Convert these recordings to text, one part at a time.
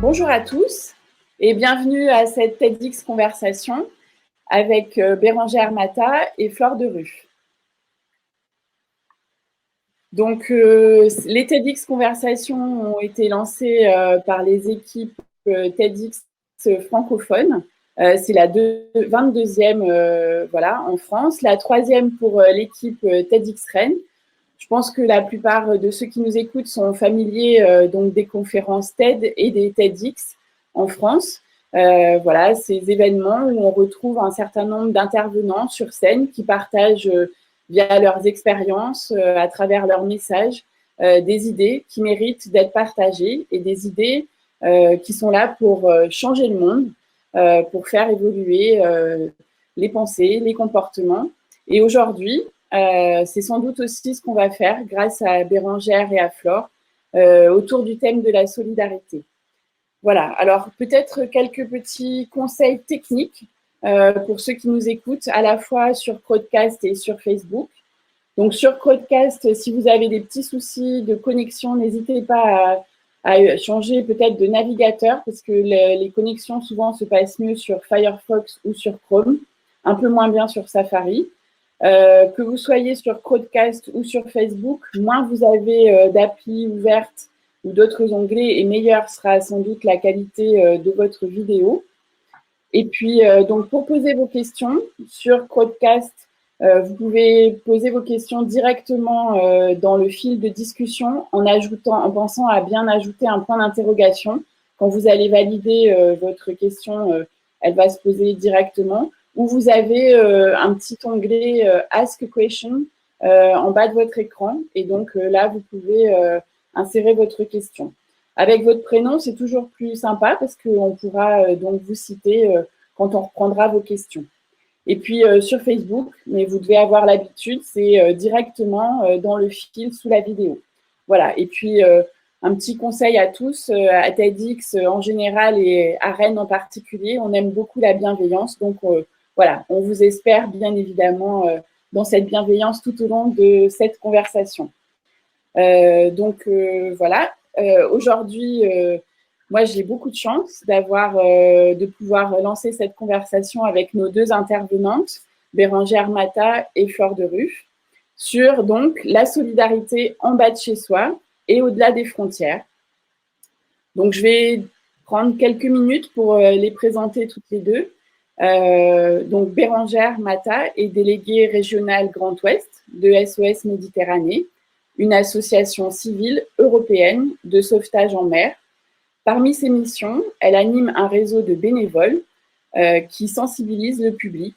Bonjour à tous et bienvenue à cette TEDx Conversation avec Bérangère Matta et Flore de Ruf. Donc, les TEDx Conversations ont été lancées par les équipes TEDx francophones. C'est la 22e en France, la 3e pour l'équipe TEDx Rennes. Je pense que la plupart de ceux qui nous écoutent sont familiers donc des conférences TED et des TEDx en France. Ces événements où on retrouve un certain nombre d'intervenants sur scène qui partagent via leurs expériences, à travers leurs messages, des idées qui méritent d'être partagées et des idées qui sont là pour changer le monde, pour faire évoluer les pensées, les comportements. Et aujourd'hui, c'est sans doute aussi ce qu'on va faire grâce à Bérangère et à Flore autour du thème de la solidarité. Voilà, alors peut-être quelques petits conseils techniques pour ceux qui nous écoutent à la fois sur Crowdcast et sur Facebook. Donc sur Crowdcast, si vous avez des petits soucis de connexion, n'hésitez pas à changer peut-être de navigateur parce que les connexions souvent se passent mieux sur Firefox ou sur Chrome, un peu moins bien sur Safari. Que vous soyez sur Crowdcast ou sur Facebook, moins vous avez d'applis ouvertes ou d'autres onglets et meilleure sera sans doute la qualité de votre vidéo. Et puis, donc, pour poser vos questions sur Crowdcast, vous pouvez poser vos questions directement dans le fil de discussion en pensant à bien ajouter un point d'interrogation. Quand vous allez valider votre question, elle va se poser directement. Ou vous avez un petit onglet Ask a Question en bas de votre écran. Et donc là, vous pouvez insérer votre question. Avec votre prénom, c'est toujours plus sympa parce qu'on pourra donc vous citer quand on reprendra vos questions. Et puis sur Facebook, mais vous devez avoir l'habitude, c'est directement dans le fil sous la vidéo. Voilà, et puis un petit conseil à tous, à TEDx en général et à Rennes en particulier, on aime beaucoup la bienveillance. Donc voilà, on vous espère bien évidemment dans cette bienveillance tout au long de cette conversation. Voilà, aujourd'hui, moi j'ai beaucoup de chance de pouvoir lancer cette conversation avec nos deux intervenantes, Bérangère Matta et Flore de Ruf, sur donc la solidarité en bas de chez soi et au-delà des frontières. Donc je vais prendre quelques minutes pour les présenter toutes les deux. Donc Bérangère Matta est déléguée régionale Grand Ouest de SOS Méditerranée, une association civile européenne de sauvetage en mer. Parmi ses missions, elle anime un réseau de bénévoles qui sensibilisent le public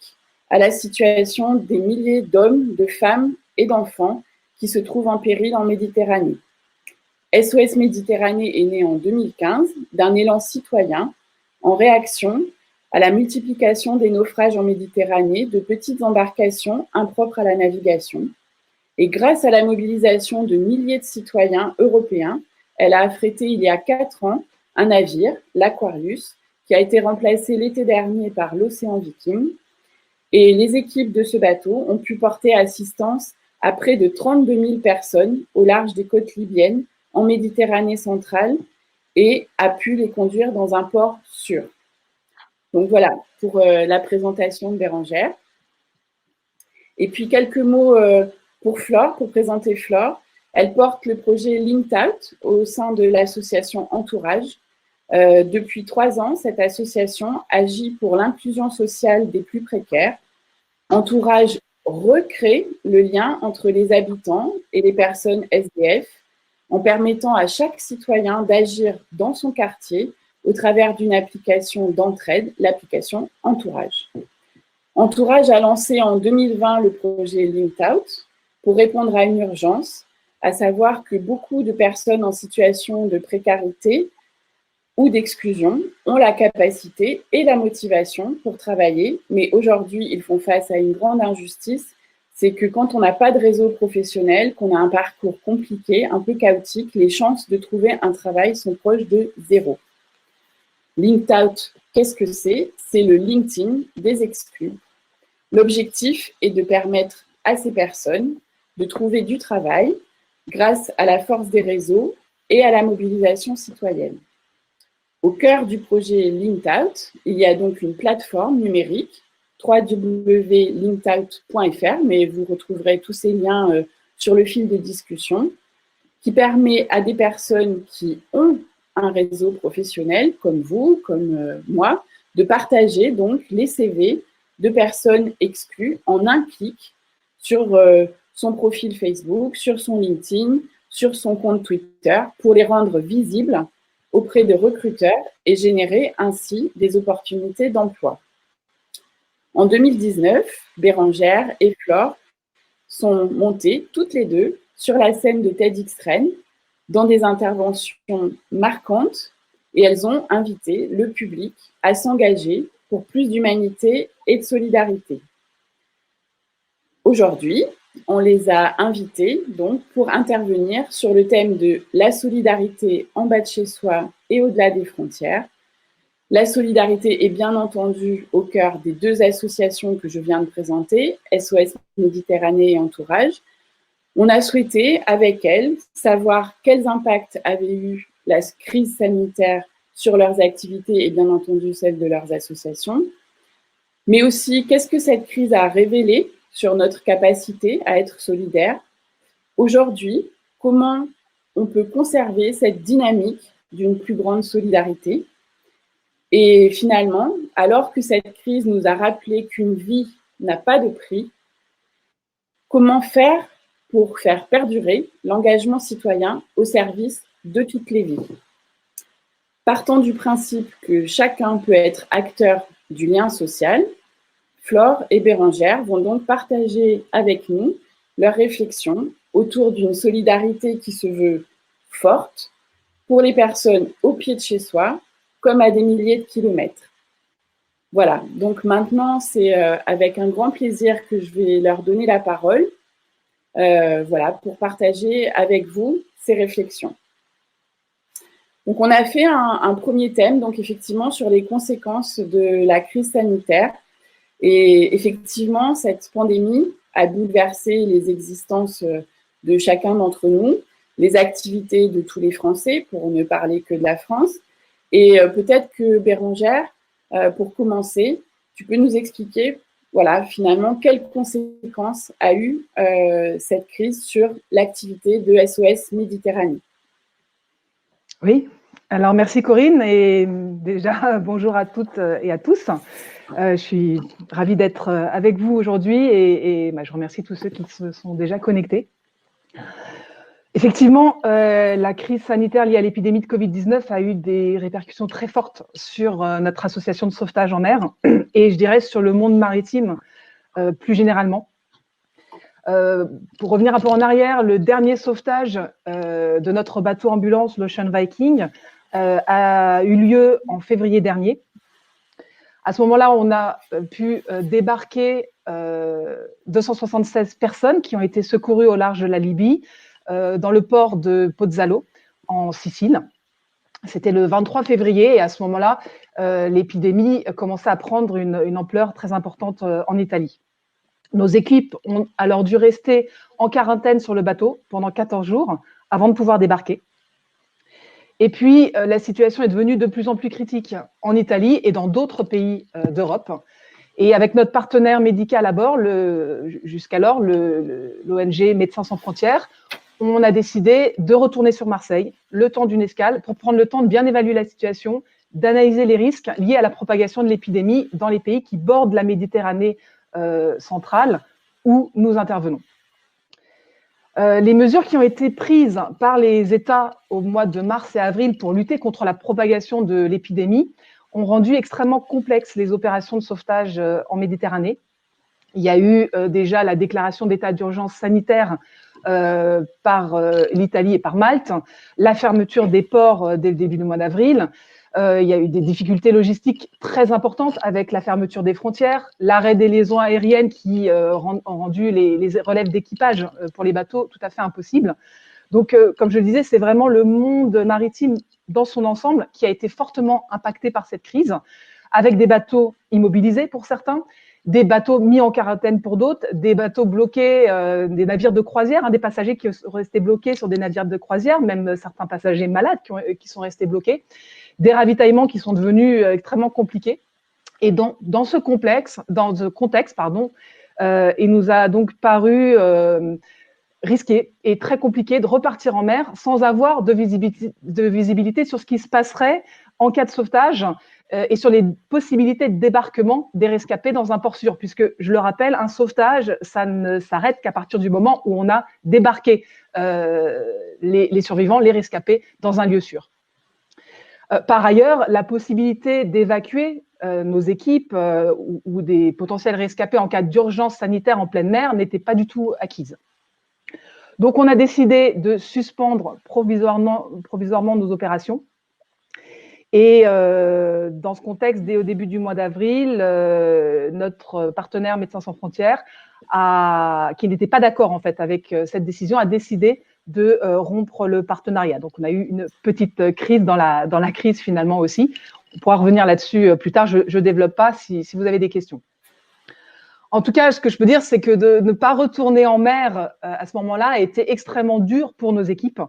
à la situation des milliers d'hommes, de femmes et d'enfants qui se trouvent en péril en Méditerranée. SOS Méditerranée est né en 2015 d'un élan citoyen en réaction à la multiplication des naufrages en Méditerranée de petites embarcations impropres à la navigation. Et grâce à la mobilisation de milliers de citoyens européens, elle a affrété il y a 4 ans un navire, l'Aquarius, qui a été remplacé l'été dernier par l'Océan Viking. Et les équipes de ce bateau ont pu porter assistance à près de 32 000 personnes au large des côtes libyennes, en Méditerranée centrale, et a pu les conduire dans un port sûr. Donc voilà pour la présentation de Bérangère. Et puis quelques mots pour Flore, pour présenter Flore. Elle porte le projet Linked Out au sein de l'association Entourage. Depuis 3 ans, cette association agit pour l'inclusion sociale des plus précaires. Entourage recrée le lien entre les habitants et les personnes SDF en permettant à chaque citoyen d'agir dans son quartier au travers d'une application d'entraide, l'application Entourage. Entourage a lancé en 2020 le projet Linked Out pour répondre à une urgence, à savoir que beaucoup de personnes en situation de précarité ou d'exclusion ont la capacité et la motivation pour travailler, mais aujourd'hui, ils font face à une grande injustice, c'est que quand on n'a pas de réseau professionnel, qu'on a un parcours compliqué, un peu chaotique, les chances de trouver un travail sont proches de 0. Linked Out, qu'est-ce que c'est? C'est le LinkedIn des exclus. L'objectif est de permettre à ces personnes de trouver du travail grâce à la force des réseaux et à la mobilisation citoyenne. Au cœur du projet LinkOut, il y a donc une plateforme numérique, www.linkout.fr, mais vous retrouverez tous ces liens sur le fil de discussion, qui permet à des personnes qui ont un réseau professionnel, comme vous, comme moi, de partager donc les CV de personnes exclues en un clic sur son profil Facebook, sur son LinkedIn, sur son compte Twitter, pour les rendre visibles auprès de recruteurs et générer ainsi des opportunités d'emploi. En 2019, Bérangère et Flore sont montées toutes les deux sur la scène de TEDxRennes dans des interventions marquantes et elles ont invité le public à s'engager pour plus d'humanité et de solidarité. Aujourd'hui, on les a invités donc pour intervenir sur le thème de la solidarité en bas de chez soi et au-delà des frontières. La solidarité est bien entendu au cœur des deux associations que je viens de présenter, SOS Méditerranée et Entourage. On a souhaité, avec elles, savoir quels impacts avait eu la crise sanitaire sur leurs activités et bien entendu celles de leurs associations, mais aussi qu'est-ce que cette crise a révélé sur notre capacité à être solidaire. Aujourd'hui, comment on peut conserver cette dynamique d'une plus grande solidarité. Et finalement, alors que cette crise nous a rappelé qu'une vie n'a pas de prix, comment faire pour faire perdurer l'engagement citoyen au service de toutes les vies? Partant du principe que chacun peut être acteur du lien social, Flore et Bérangère vont donc partager avec nous leurs réflexions autour d'une solidarité qui se veut forte pour les personnes au pied de chez soi, comme à des milliers de kilomètres. Voilà, donc maintenant, c'est avec un grand plaisir que je vais leur donner la parole, voilà, pour partager avec vous ces réflexions. Donc, on a fait un premier thème, donc effectivement, sur les conséquences de la crise sanitaire. Et effectivement, cette pandémie a bouleversé les existences de chacun d'entre nous, les activités de tous les Français, pour ne parler que de la France. Et peut-être que Bérangère, pour commencer, tu peux nous expliquer, voilà, finalement, quelles conséquences a eu cette crise sur l'activité de SOS Méditerranée. Oui, alors merci Corinne et déjà bonjour à toutes et à tous. Je suis ravie d'être avec vous aujourd'hui et je remercie tous ceux qui se sont déjà connectés. Effectivement, la crise sanitaire liée à l'épidémie de Covid-19 a eu des répercussions très fortes sur notre association de sauvetage en mer et je dirais sur le monde maritime plus généralement. Pour revenir un peu en arrière, le dernier sauvetage de notre bateau ambulance, l'Ocean Viking, a eu lieu en février dernier. À ce moment-là, on a pu débarquer 276 personnes qui ont été secourues au large de la Libye, dans le port de Pozzallo, en Sicile. C'était le 23 février et à ce moment-là, l'épidémie commençait à prendre une ampleur très importante en Italie. Nos équipes ont alors dû rester en quarantaine sur le bateau pendant 14 jours avant de pouvoir débarquer. Et puis, la situation est devenue de plus en plus critique en Italie et dans d'autres pays d'Europe. Et avec notre partenaire médical à bord, jusqu'alors l'ONG Médecins sans frontières, on a décidé de retourner sur Marseille le temps d'une escale pour prendre le temps de bien évaluer la situation, d'analyser les risques liés à la propagation de l'épidémie dans les pays qui bordent la Méditerranée centrale où nous intervenons. Les mesures qui ont été prises par les États au mois de mars et avril pour lutter contre la propagation de l'épidémie ont rendu extrêmement complexes les opérations de sauvetage en Méditerranée. Il y a eu déjà la déclaration d'état d'urgence sanitaire par l'Italie et par Malte, la fermeture des ports dès le début du mois d'avril. Il y a eu des difficultés logistiques très importantes avec la fermeture des frontières, l'arrêt des liaisons aériennes qui ont rendu les relèves d'équipage pour les bateaux tout à fait impossibles. Donc, comme je le disais, c'est vraiment le monde maritime dans son ensemble qui a été fortement impacté par cette crise, avec des bateaux immobilisés pour certains, des bateaux mis en quarantaine pour d'autres, des bateaux bloqués, des navires de croisière, des passagers qui sont restés bloqués sur des navires de croisière, même certains passagers malades qui sont restés bloqués, des ravitaillements qui sont devenus extrêmement compliqués. Et dans ce contexte, il nous a donc paru risqué et très compliqué de repartir en mer sans avoir de visibilité sur ce qui se passerait en cas de sauvetage et sur les possibilités de débarquement des rescapés dans un port sûr, puisque, je le rappelle, un sauvetage, ça ne s'arrête qu'à partir du moment où on a débarqué les survivants, les rescapés, dans un lieu sûr. Par ailleurs, la possibilité d'évacuer nos équipes ou des potentiels rescapés en cas d'urgence sanitaire en pleine mer n'était pas du tout acquise. Donc, on a décidé de suspendre provisoirement nos opérations. Et dans ce contexte, dès au début du mois d'avril, notre partenaire Médecins sans frontières, qui n'était pas d'accord en fait avec cette décision, a décidé de rompre le partenariat. Donc, on a eu une petite crise dans la crise finalement aussi. On pourra revenir là-dessus plus tard. Je ne développe pas si vous avez des questions. En tout cas, ce que je peux dire, c'est que de ne pas retourner en mer à ce moment-là a été extrêmement dur pour nos équipes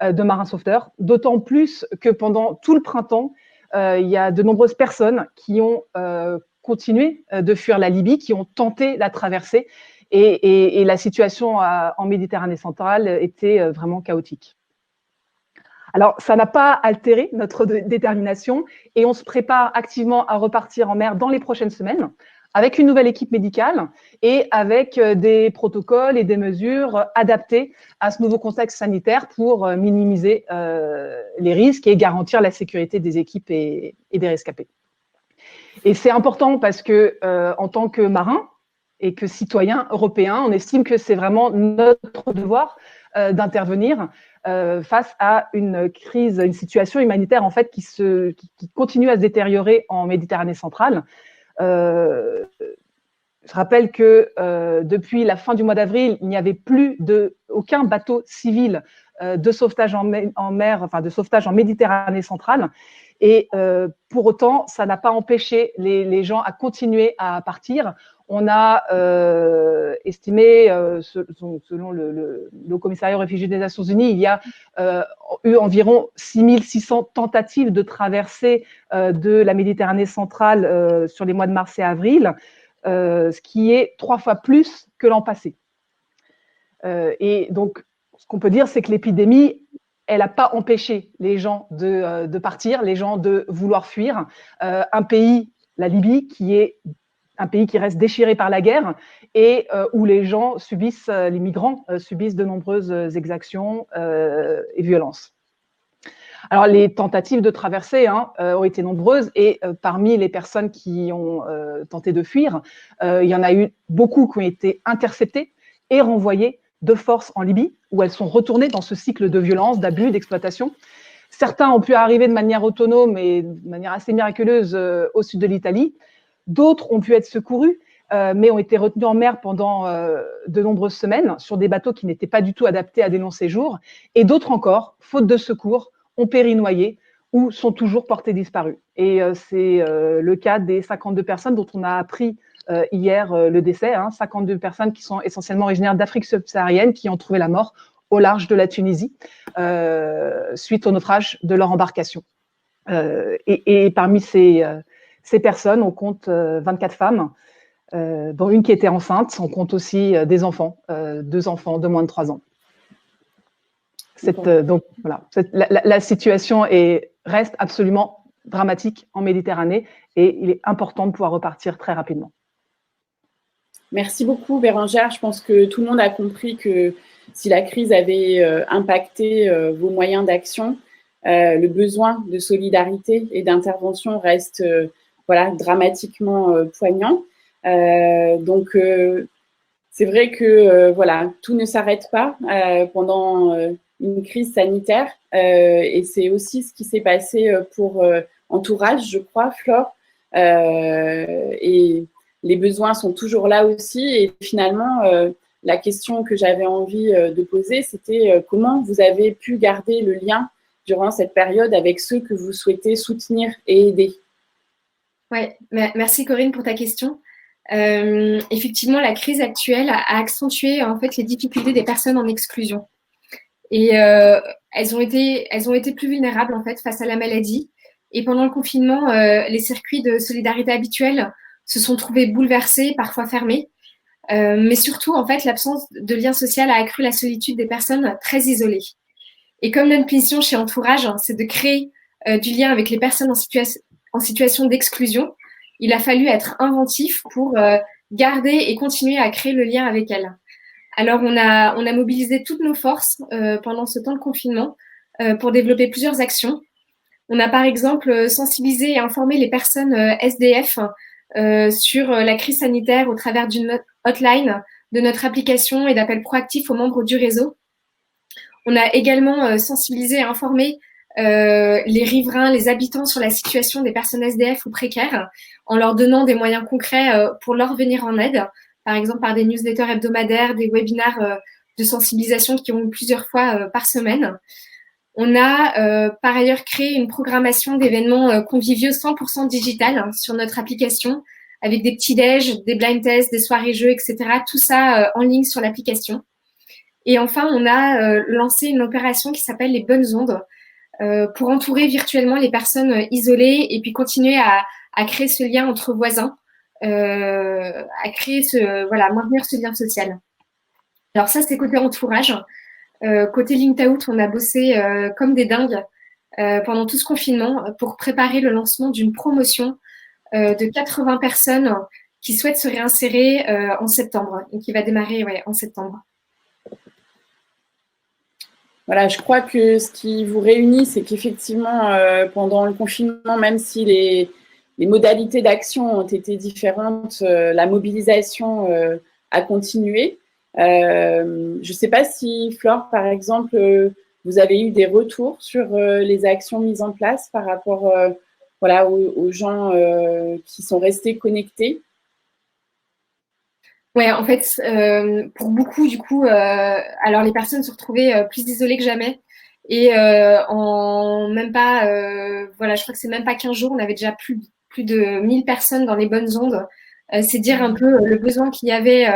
de marins sauveteurs, d'autant plus que pendant tout le printemps, il y a de nombreuses personnes qui ont continué de fuir la Libye, qui ont tenté la traversée, et la situation en Méditerranée centrale était vraiment chaotique. Alors, ça n'a pas altéré notre détermination et on se prépare activement à repartir en mer dans les prochaines semaines, avec une nouvelle équipe médicale et avec des protocoles et des mesures adaptées à ce nouveau contexte sanitaire pour minimiser les risques et garantir la sécurité des équipes et des rescapés. Et c'est important parce que, en tant que marins et que citoyens européens, on estime que c'est vraiment notre devoir d'intervenir face à une crise, une situation humanitaire en fait qui continue à se détériorer en Méditerranée centrale. Je rappelle que depuis la fin du mois d'avril, il n'y avait plus aucun bateau civil de sauvetage en mer, enfin de sauvetage en Méditerranée centrale. Et pour autant, ça n'a pas empêché les gens à continuer à partir. On a estimé, selon le Haut-Commissariat aux réfugiés des Nations Unies, il y a eu environ 6600 tentatives de traversée de la Méditerranée centrale sur les mois de mars et avril, ce qui est 3 fois plus que l'an passé. Et donc, ce qu'on peut dire, c'est que l'épidémie, elle n'a pas empêché les gens de partir, les gens de vouloir fuir. Un pays, la Libye, qui est un pays qui reste déchiré par la guerre et où les migrants subissent de nombreuses exactions et violences. Alors, les tentatives de traversée ont été nombreuses et parmi les personnes qui ont tenté de fuir, il y en a eu beaucoup qui ont été interceptées et renvoyées de force en Libye, où elles sont retournées dans ce cycle de violence, d'abus, d'exploitation. Certains ont pu arriver de manière autonome et de manière assez miraculeuse au sud de l'Italie. D'autres ont pu être secourus, mais ont été retenus en mer pendant de nombreuses semaines sur des bateaux qui n'étaient pas du tout adaptés à des longs séjours. Et d'autres encore, faute de secours, ont péri noyés ou sont toujours portés disparus. Et c'est le cas des 52 personnes dont on a appris hier le décès, 52 personnes qui sont essentiellement originaires d'Afrique subsaharienne qui ont trouvé la mort au large de la Tunisie suite au naufrage de leur embarcation. Et parmi ces personnes, on compte 24 femmes, dont une qui était enceinte. On compte aussi des enfants, 2 enfants de moins de 3 ans. Donc voilà, la situation reste absolument dramatique en Méditerranée et il est important de pouvoir repartir très rapidement. Merci beaucoup, Bérangère. Je pense que tout le monde a compris que si la crise avait impacté vos moyens d'action, le besoin de solidarité et d'intervention reste dramatiquement poignant. Donc, c'est vrai que tout ne s'arrête pas pendant une crise sanitaire. Et c'est aussi ce qui s'est passé pour Entourage, je crois, Flore. Et les besoins sont toujours là aussi. Et finalement, la question que j'avais envie de poser, c'était comment vous avez pu garder le lien durant cette période avec ceux que vous souhaitez soutenir et aider. Oui, merci Corinne pour ta question. Effectivement, la crise actuelle a accentué en fait les difficultés des personnes en exclusion. Et elles ont été plus vulnérables en fait face à la maladie. Et pendant le confinement, les circuits de solidarité habituels se sont trouvés bouleversés, parfois fermés. Mais surtout, en fait, l'absence de lien social a accru la solitude des personnes très isolées. Et comme notre mission chez Entourage, c'est de créer du lien avec les personnes en situation d'exclusion, il a fallu être inventif pour garder et continuer à créer le lien avec elles. Alors, on a mobilisé toutes nos forces pendant ce temps de confinement pour développer plusieurs actions. On a par exemple sensibilisé et informé les personnes SDF sur la crise sanitaire au travers d'une hotline, de notre application et d'appels proactifs aux membres du réseau. On a également sensibilisé et informé les riverains, les habitants sur la situation des personnes SDF ou précaires en leur donnant des moyens concrets pour leur venir en aide, par exemple par des newsletters hebdomadaires, des webinaires de sensibilisation qui ont eu plusieurs fois par semaine. On a par ailleurs créé une programmation d'événements conviviaux 100% digital sur notre application avec des petits-déj, des blind tests, des soirées-jeux, etc. Tout ça en ligne sur l'application. Et enfin, on a lancé une opération qui s'appelle les bonnes ondes pour entourer virtuellement les personnes isolées et puis continuer à créer ce lien entre voisins, à créer maintenir ce lien social. Alors ça, c'est côté entourage. Côté Linked Out, on a bossé comme des dingues pendant tout ce confinement pour préparer le lancement d'une promotion de 80 personnes qui souhaitent se réinsérer en septembre et qui va démarrer en septembre. Voilà, je crois que ce qui vous réunit, c'est qu'effectivement, pendant le confinement, même si les modalités d'action ont été différentes, la mobilisation a continué. Je ne sais pas si, Flore, par exemple, vous avez eu des retours sur les actions mises en place par rapport aux gens qui sont restés connectés. Ouais, en fait, pour beaucoup, du coup, alors les personnes se retrouvaient plus isolées que jamais. Et en même pas, je crois que c'est même pas 15 jours, on avait déjà plus de 1000 personnes dans les bonnes ondes. C'est dire un peu le besoin qu'il y avait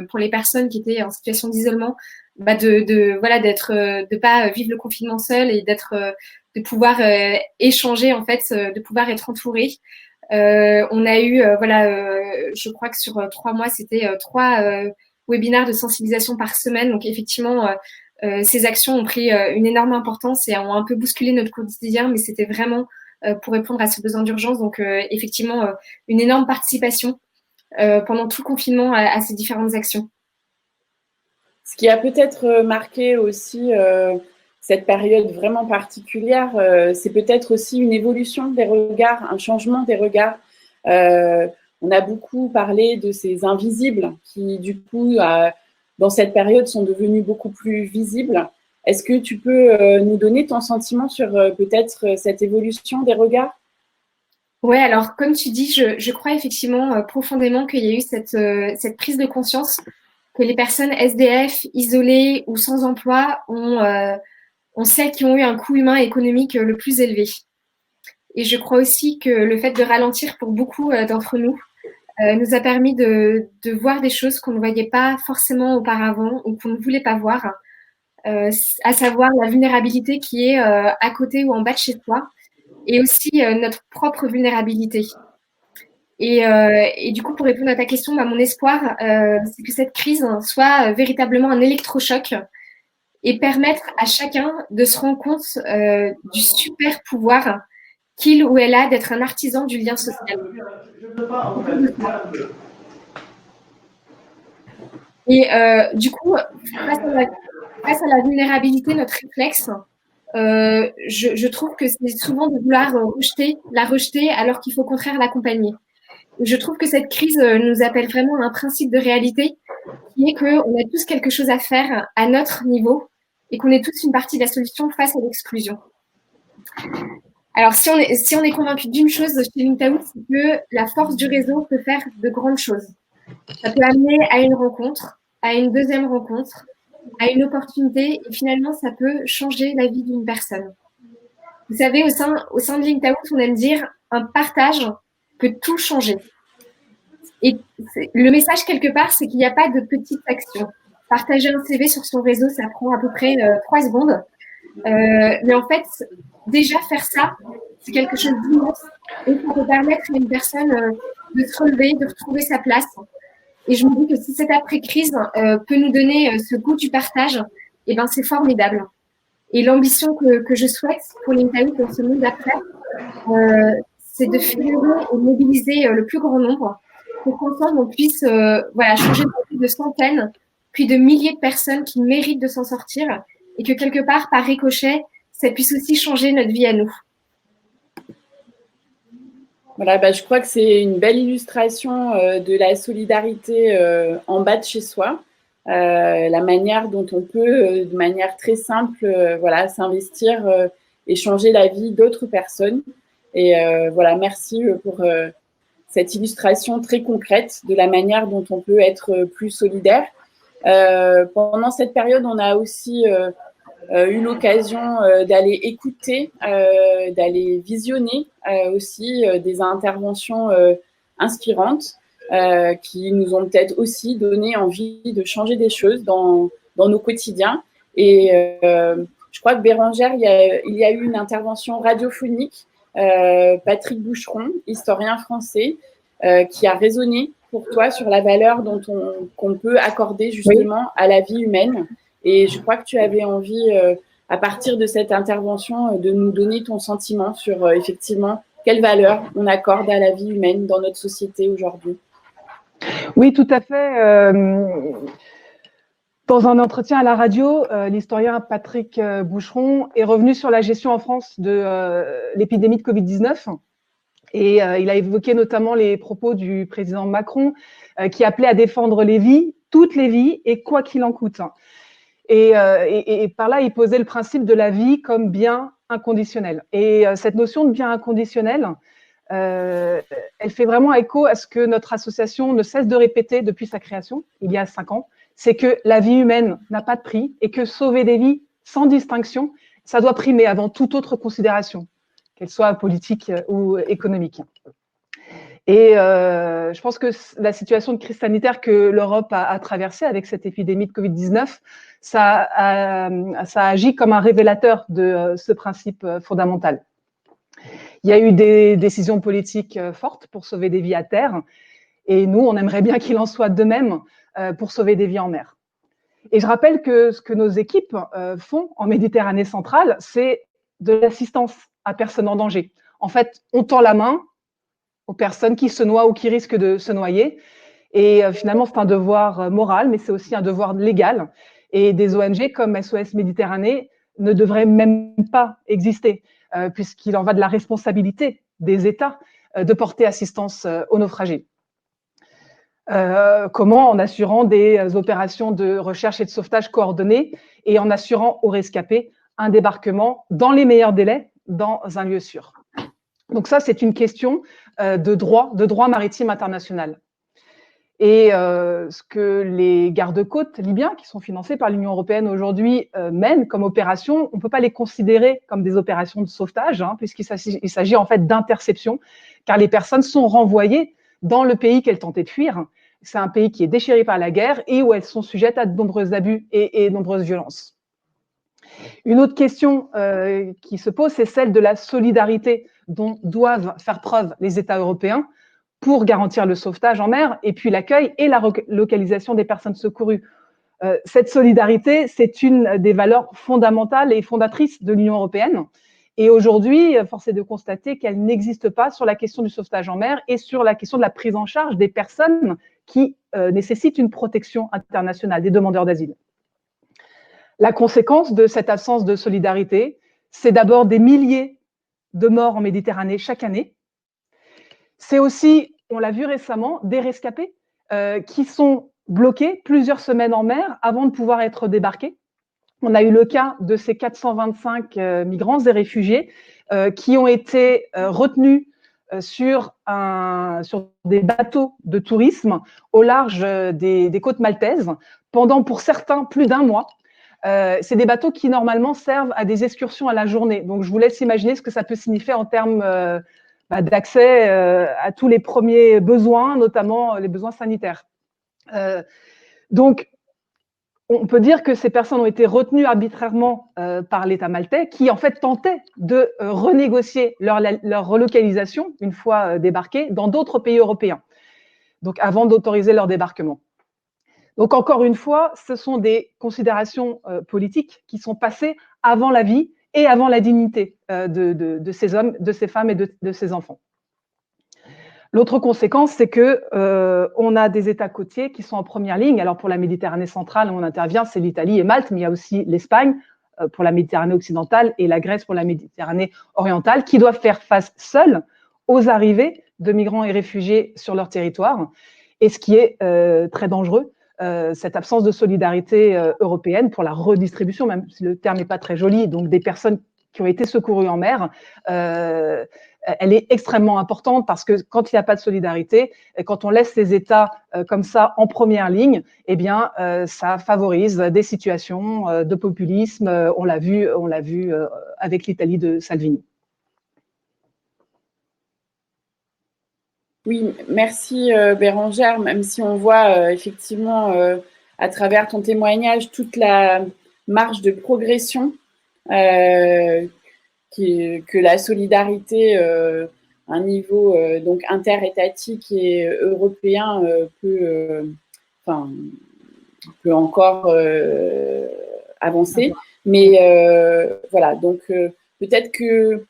pour les personnes qui étaient en situation d'isolement, de pas vivre le confinement seul et de pouvoir échanger, en fait, de pouvoir être entouré. On a eu, je crois que sur 3 mois, c'était 3 webinaires de sensibilisation par semaine. Donc, effectivement, ces actions ont pris une énorme importance et ont un peu bousculé notre quotidien, mais c'était vraiment pour répondre à ce besoin d'urgence. Donc, effectivement, une énorme participation pendant tout le confinement à ces différentes actions. Ce qui a peut-être marqué aussi cette période vraiment particulière, c'est peut-être aussi une évolution des regards, un changement des regards. On a beaucoup parlé de ces invisibles qui, du coup, dans cette période, sont devenus beaucoup plus visibles. Est-ce que tu peux nous donner ton sentiment sur peut-être cette évolution des regards ? Ouais, alors comme tu dis, je crois effectivement profondément qu'il y a eu cette prise de conscience que les personnes SDF, isolées ou sans emploi ont celles qui ont eu un coût humain et économique le plus élevé. Et je crois aussi que le fait de ralentir pour beaucoup d'entre nous nous a permis de voir des choses qu'on ne voyait pas forcément auparavant ou qu'on ne voulait pas voir, à savoir la vulnérabilité qui est à côté ou en bas de chez toi, et aussi notre propre vulnérabilité. Et du coup, pour répondre à ta question, mon espoir, c'est que cette crise soit véritablement un électrochoc et permettre à chacun de se rendre compte du super pouvoir qu'il ou elle a d'être un artisan du lien social. Et du coup, face à la vulnérabilité, notre réflexe, je trouve que c'est souvent de vouloir la rejeter alors qu'il faut au contraire l'accompagner. Je trouve que cette crise nous appelle vraiment à un principe de réalité qui est qu'on a tous quelque chose à faire à notre niveau et qu'on est tous une partie de la solution face à l'exclusion. Alors, si on est convaincu d'une chose chez Linked Out, c'est que la force du réseau peut faire de grandes choses. Ça peut amener à une rencontre, à une deuxième rencontre, à une opportunité, et finalement, ça peut changer la vie d'une personne. Vous savez, au sein de Linked Out, on aime dire un partage peut tout changer. Et le message, quelque part, c'est qu'il n'y a pas de petite action. Partager un CV sur son réseau, ça prend à peu près 3 secondes. Mais en fait, déjà faire ça, c'est quelque chose d'immense. Et ça peut permettre à une personne de se relever, de retrouver sa place. Et je me dis que si cette après-crise peut nous donner ce goût du partage, eh ben, c'est formidable. Et l'ambition que je souhaite pour l'Intaï dans ce monde d'après, c'est de fédérer et mobiliser le plus grand nombre pour qu'ensemble on puisse changer la vie de centaines, puis de milliers de personnes qui méritent de s'en sortir et que quelque part, par ricochet, ça puisse aussi changer notre vie à nous. Voilà, je crois que c'est une belle illustration de la solidarité en bas de chez soi. La manière dont on peut, de manière très simple, s'investir et changer la vie d'autres personnes. Et merci pour cette illustration très concrète de la manière dont on peut être plus solidaire. Pendant cette période, on a aussi eu l'occasion d'aller écouter, d'aller visionner aussi des interventions inspirantes qui nous ont peut-être aussi donné envie de changer des choses dans nos quotidiens. Et je crois que Bérangère, il y a eu une intervention radiophonique, Patrick Boucheron, historien français, qui a résonné pour toi sur la valeur qu'on peut accorder justement à la vie humaine. Et je crois que tu avais envie, à partir de cette intervention, de nous donner ton sentiment sur effectivement quelle valeur on accorde à la vie humaine dans notre société aujourd'hui. Oui, tout à fait. Dans un entretien à la radio, l'historien Patrick Boucheron est revenu sur la gestion en France de l'épidémie de Covid-19. Et il a évoqué notamment les propos du président Macron qui appelait à défendre les vies, toutes les vies, et quoi qu'il en coûte. Et par là, il posait le principe de la vie comme bien inconditionnel. Et cette notion de bien inconditionnel, elle fait vraiment écho à ce que notre association ne cesse de répéter depuis sa création, il y a 5 ans, c'est que la vie humaine n'a pas de prix et que sauver des vies sans distinction, ça doit primer avant toute autre considération, qu'elle soit politique ou économique. Et je pense que la situation de crise sanitaire que l'Europe a traversée avec cette épidémie de Covid-19, ça agit comme un révélateur de ce principe fondamental. Il y a eu des décisions politiques fortes pour sauver des vies à terre, et nous, on aimerait bien qu'il en soit de même pour sauver des vies en mer. Et je rappelle que ce que nos équipes font en Méditerranée centrale, c'est de l'assistance à personnes en danger. En fait, on tend la main aux personnes qui se noient ou qui risquent de se noyer. Et finalement, c'est un devoir moral, mais c'est aussi un devoir légal. Et des ONG comme SOS Méditerranée ne devraient même pas exister, puisqu'il en va de la responsabilité des États de porter assistance aux naufragés. Comment? En assurant des opérations de recherche et de sauvetage coordonnées et en assurant aux rescapés un débarquement dans les meilleurs délais dans un lieu sûr. Donc ça, c'est une question de droit maritime international. Et ce que les gardes-côtes libyens, qui sont financés par l'Union européenne aujourd'hui, mènent comme opération, on ne peut pas les considérer comme des opérations de sauvetage, puisqu'il s'agit en fait d'interception, car les personnes sont renvoyées dans le pays qu'elles tentaient de fuir. C'est un pays qui est déchiré par la guerre et où elles sont sujettes à de nombreux abus et nombreuses violences. Une autre question qui se pose, c'est celle de la solidarité dont doivent faire preuve les États européens pour garantir le sauvetage en mer et puis l'accueil et la relocalisation des personnes secourues. Cette solidarité, c'est une des valeurs fondamentales et fondatrices de l'Union européenne. Et aujourd'hui, force est de constater qu'elle n'existe pas sur la question du sauvetage en mer et sur la question de la prise en charge des personnes qui nécessitent une protection internationale, des demandeurs d'asile. La conséquence de cette absence de solidarité, c'est d'abord des milliers de morts en Méditerranée chaque année. C'est aussi, on l'a vu récemment, des rescapés qui sont bloqués plusieurs semaines en mer avant de pouvoir être débarqués. On a eu le cas de ces 425 migrants et réfugiés qui ont été retenus sur des bateaux de tourisme au large des côtes maltaises pendant, pour certains, plus d'1 mois. C'est des bateaux qui, normalement, servent à des excursions à la journée. Donc, je vous laisse imaginer ce que ça peut signifier en termes d'accès à tous les premiers besoins, notamment les besoins sanitaires. Donc, on peut dire que ces personnes ont été retenues arbitrairement par l'État maltais, qui en fait tentait de renégocier leur relocalisation, une fois débarquées, dans d'autres pays européens, donc avant d'autoriser leur débarquement. Donc encore une fois, ce sont des considérations politiques qui sont passées avant la vie et avant la dignité de ces hommes, de ces femmes et de ces enfants. L'autre conséquence, c'est que on a des États côtiers qui sont en première ligne. Alors pour la Méditerranée centrale, on intervient, c'est l'Italie et Malte, mais il y a aussi l'Espagne pour la Méditerranée occidentale et la Grèce pour la Méditerranée orientale, qui doivent faire face seuls aux arrivées de migrants et réfugiés sur leur territoire. Et ce qui est très dangereux, cette absence de solidarité européenne pour la redistribution, même si le terme n'est pas très joli, donc des personnes qui ont été secourues en mer, elle est extrêmement importante parce que quand il n'y a pas de solidarité, et quand on laisse ces États comme ça en première ligne, eh bien, ça favorise des situations de populisme. On l'a vu avec l'Italie de Salvini. Oui, merci Bérangère, même si on voit effectivement à travers ton témoignage toute la marge de progression que la solidarité à un niveau donc interétatique et européen peut encore avancer. Mais voilà, donc peut-être que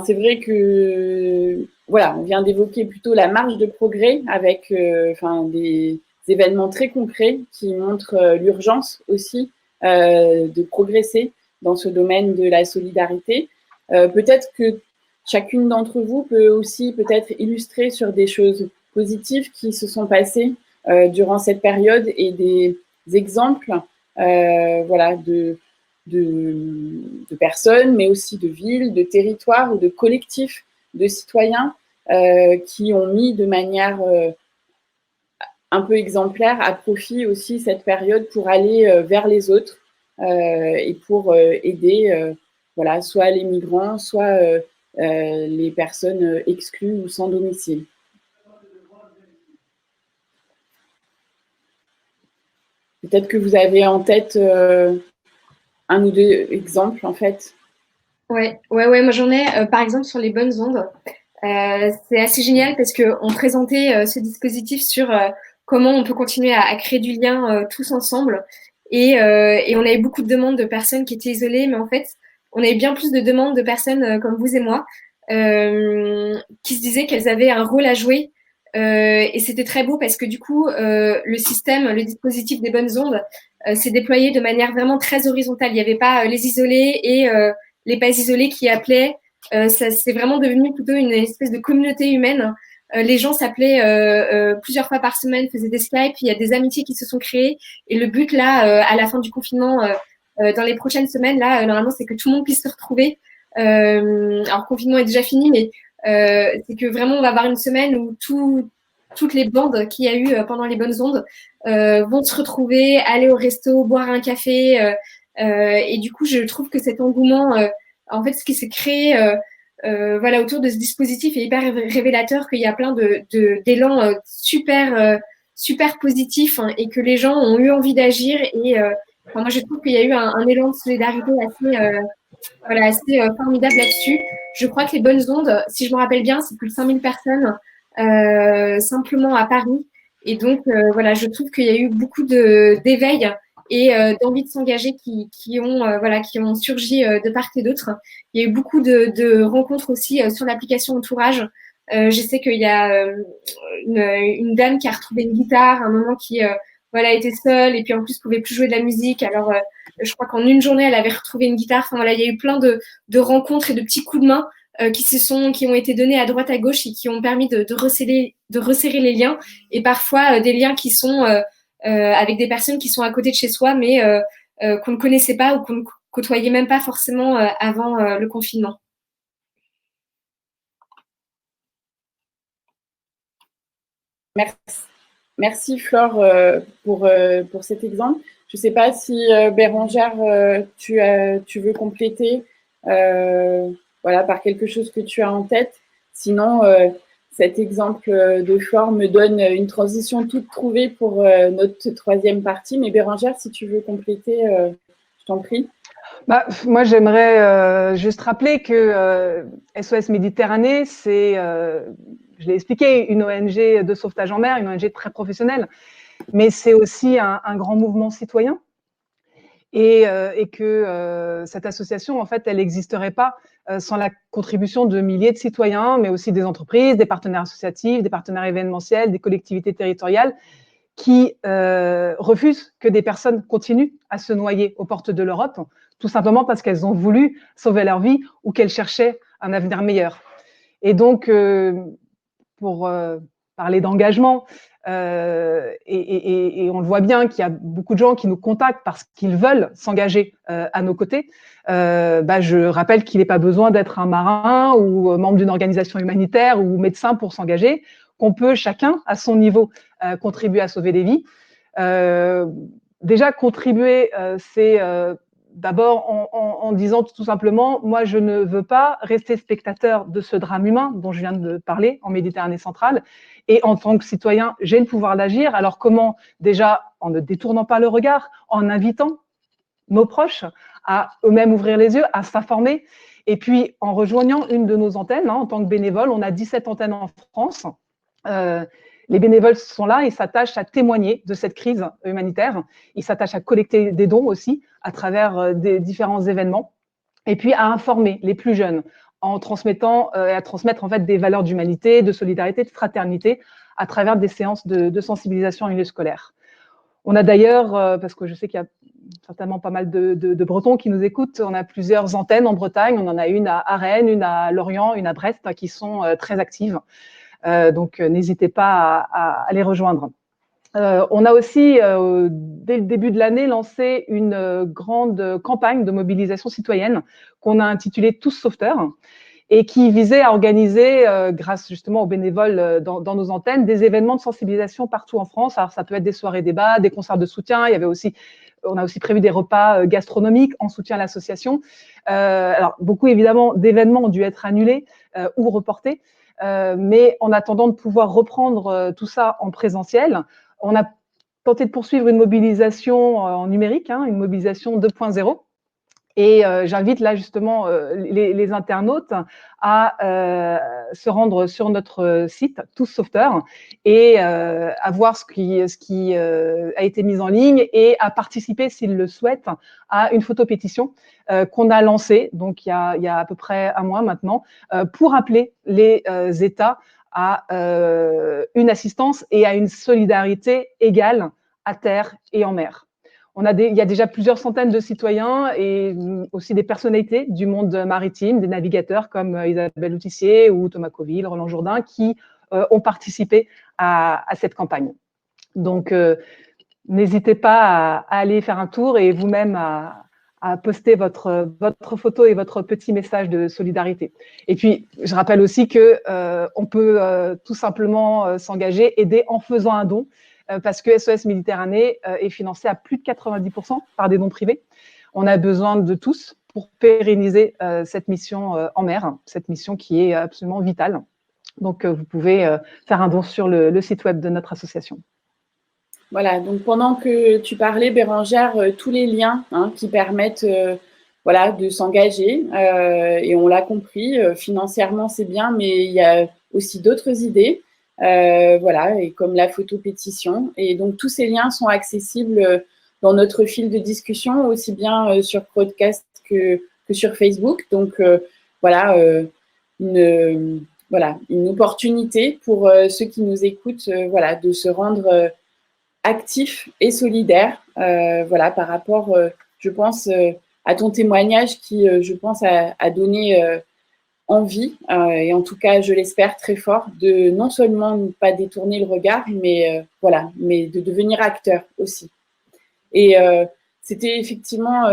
c'est vrai que voilà, on vient d'évoquer plutôt la marge de progrès avec des événements très concrets qui montrent l'urgence aussi de progresser dans ce domaine de la solidarité. Peut-être que chacune d'entre vous peut aussi peut-être illustrer sur des choses positives qui se sont passées durant cette période et des exemples de personnes, mais aussi de villes, de territoires ou de collectifs de citoyens qui ont mis de manière un peu exemplaire à profit aussi cette période pour aller vers les autres et pour aider soit les migrants, soit les personnes exclues ou sans domicile. Peut-être que vous avez en tête un ou deux exemples, en fait. Ouais, moi j'en ai, par exemple, sur les bonnes ondes. C'est assez génial parce qu'on présentait ce dispositif sur comment on peut continuer à créer du lien tous ensemble. Et on avait beaucoup de demandes de personnes qui étaient isolées, mais en fait, on avait bien plus de demandes de personnes comme vous et moi qui se disaient qu'elles avaient un rôle à jouer. Et c'était très beau parce que du coup, le dispositif des bonnes ondes s'est déployé de manière vraiment très horizontale. Il n'y avait pas les isolés et les pas isolés qui appelaient. Ça c'est vraiment devenu plutôt une espèce de communauté humaine. Les gens s'appelaient plusieurs fois par semaine, faisaient des Skype, il y a des amitiés qui se sont créées. Et le but là, à la fin du confinement, dans les prochaines semaines, là, normalement, c'est que tout le monde puisse se retrouver. Alors, le confinement est déjà fini, mais c'est que vraiment, on va avoir une semaine où toutes les bandes qu'il y a eu pendant les bonnes ondes vont se retrouver, aller au resto, boire un café. Et du coup, je trouve que cet engouement, en fait, ce qui s'est créé autour de ce dispositif est hyper révélateur, qu'il y a plein d'élan super positifs et que les gens ont eu envie d'agir. Et moi, je trouve qu'il y a eu un élan de solidarité assez formidable là-dessus. Je crois que les bonnes ondes, si je me rappelle bien, c'est plus de 5000 personnes simplement à Paris. Et donc, je trouve qu'il y a eu beaucoup d'éveil et d'envie de s'engager qui ont surgi de part et d'autre. Il y a eu beaucoup de rencontres aussi sur l'application Entourage. Je sais qu'il y a une dame qui a retrouvé une guitare, un moment qui était seule et puis en plus pouvait plus jouer de la musique. Alors, je crois qu'en une journée, elle avait retrouvé une guitare. Enfin, il y a eu plein de rencontres et de petits coups de main qui ont été donnés à droite à gauche et qui ont permis de resserrer les liens et parfois des liens qui sont avec des personnes qui sont à côté de chez soi mais qu'on ne connaissait pas ou qu'on ne côtoyait même pas forcément avant le confinement. Merci Flore pour cet exemple. Je ne sais pas si Bérangère, tu veux compléter par quelque chose que tu as en tête. Sinon, cet exemple de Flore me donne une transition toute trouvée pour notre troisième partie. Mais Bérangère, si tu veux compléter, je t'en prie. Bah, moi, j'aimerais juste rappeler que SOS Méditerranée, c'est, je l'ai expliqué, une ONG de sauvetage en mer, une ONG très professionnelle, mais c'est aussi un grand mouvement citoyen. Et que cette association, en fait, elle n'existerait pas sans la contribution de milliers de citoyens, mais aussi des entreprises, des partenaires associatifs, des partenaires événementiels, des collectivités territoriales qui refusent que des personnes continuent à se noyer aux portes de l'Europe, tout simplement parce qu'elles ont voulu sauver leur vie ou qu'elles cherchaient un avenir meilleur. Et donc, pour parler d'engagement, et on le voit bien qu'il y a beaucoup de gens qui nous contactent parce qu'ils veulent s'engager à nos côtés. Je rappelle qu'il n'est pas besoin d'être un marin ou membre d'une organisation humanitaire ou médecin pour s'engager, qu'on peut chacun, à son niveau, contribuer à sauver des vies. Déjà, contribuer, c'est d'abord en disant tout simplement, moi, je ne veux pas rester spectateur de ce drame humain dont je viens de parler en Méditerranée centrale. Et en tant que citoyen, j'ai le pouvoir d'agir. Alors comment? Déjà, en ne détournant pas le regard, en invitant nos proches à eux-mêmes ouvrir les yeux, à s'informer. Et puis, en rejoignant une de nos antennes, en tant que bénévole, on a 17 antennes en France. Les bénévoles sont là et s'attachent à témoigner de cette crise humanitaire. Ils s'attachent à collecter des dons aussi à travers des différents événements. Et puis à informer les plus jeunes en transmettant et à transmettre en fait des valeurs d'humanité, de solidarité, de fraternité à travers des séances de sensibilisation en milieu scolaire. On a d'ailleurs, parce que je sais qu'il y a certainement pas mal de Bretons qui nous écoutent, on a plusieurs antennes en Bretagne. On en a une à Rennes, une à Lorient, une à Brest, qui sont très actives. Donc, n'hésitez pas à les rejoindre. On a aussi, dès le début de l'année, lancé une grande campagne de mobilisation citoyenne qu'on a intitulée Tous sauveteurs et qui visait à organiser, grâce justement aux bénévoles dans nos antennes, des événements de sensibilisation partout en France. Alors, ça peut être des soirées débats, des concerts de soutien. On a aussi prévu des repas gastronomiques en soutien à l'association. Alors, beaucoup évidemment d'événements ont dû être annulés ou reportés. Mais en attendant de pouvoir reprendre tout ça en présentiel, on a tenté de poursuivre une mobilisation en numérique, une mobilisation 2.0. Et j'invite là justement les internautes à se rendre sur notre site Tous Sauveteurs et à voir ce qui a été mis en ligne et à participer, s'ils le souhaitent, à une photopétition qu'on a lancée, donc il y a à peu près un mois maintenant, pour appeler les États à une assistance et à une solidarité égale à terre et en mer. Il y a déjà plusieurs centaines de citoyens et aussi des personnalités du monde maritime, des navigateurs comme Isabelle Autissier ou Thomas Coville, Roland Jourdain, qui ont participé à cette campagne. Donc, n'hésitez pas à aller faire un tour et vous-même à poster votre photo et votre petit message de solidarité. Et puis, je rappelle aussi qu'on peut tout simplement s'engager, aider en faisant un don, parce que SOS Méditerranée est financé à plus de 90% par des dons privés. On a besoin de tous pour pérenniser cette mission en mer, cette mission qui est absolument vitale. Donc, vous pouvez faire un don sur le site web de notre association. Voilà, donc pendant que tu parlais, Bérangère, tous les liens qui permettent voilà, de s'engager, et on l'a compris, financièrement c'est bien, mais il y a aussi d'autres idées. Voilà, et comme la photo-pétition. Et donc, tous ces liens sont accessibles dans notre fil de discussion, aussi bien sur Crowdcast que sur Facebook. Donc, voilà, une opportunité pour ceux qui nous écoutent voilà, de se rendre actifs et solidaires voilà, par rapport, je pense, à ton témoignage qui, je pense, a donné envie, et en tout cas, je l'espère très fort, de non seulement ne pas détourner le regard, mais voilà, mais de devenir acteur aussi. Et c'était effectivement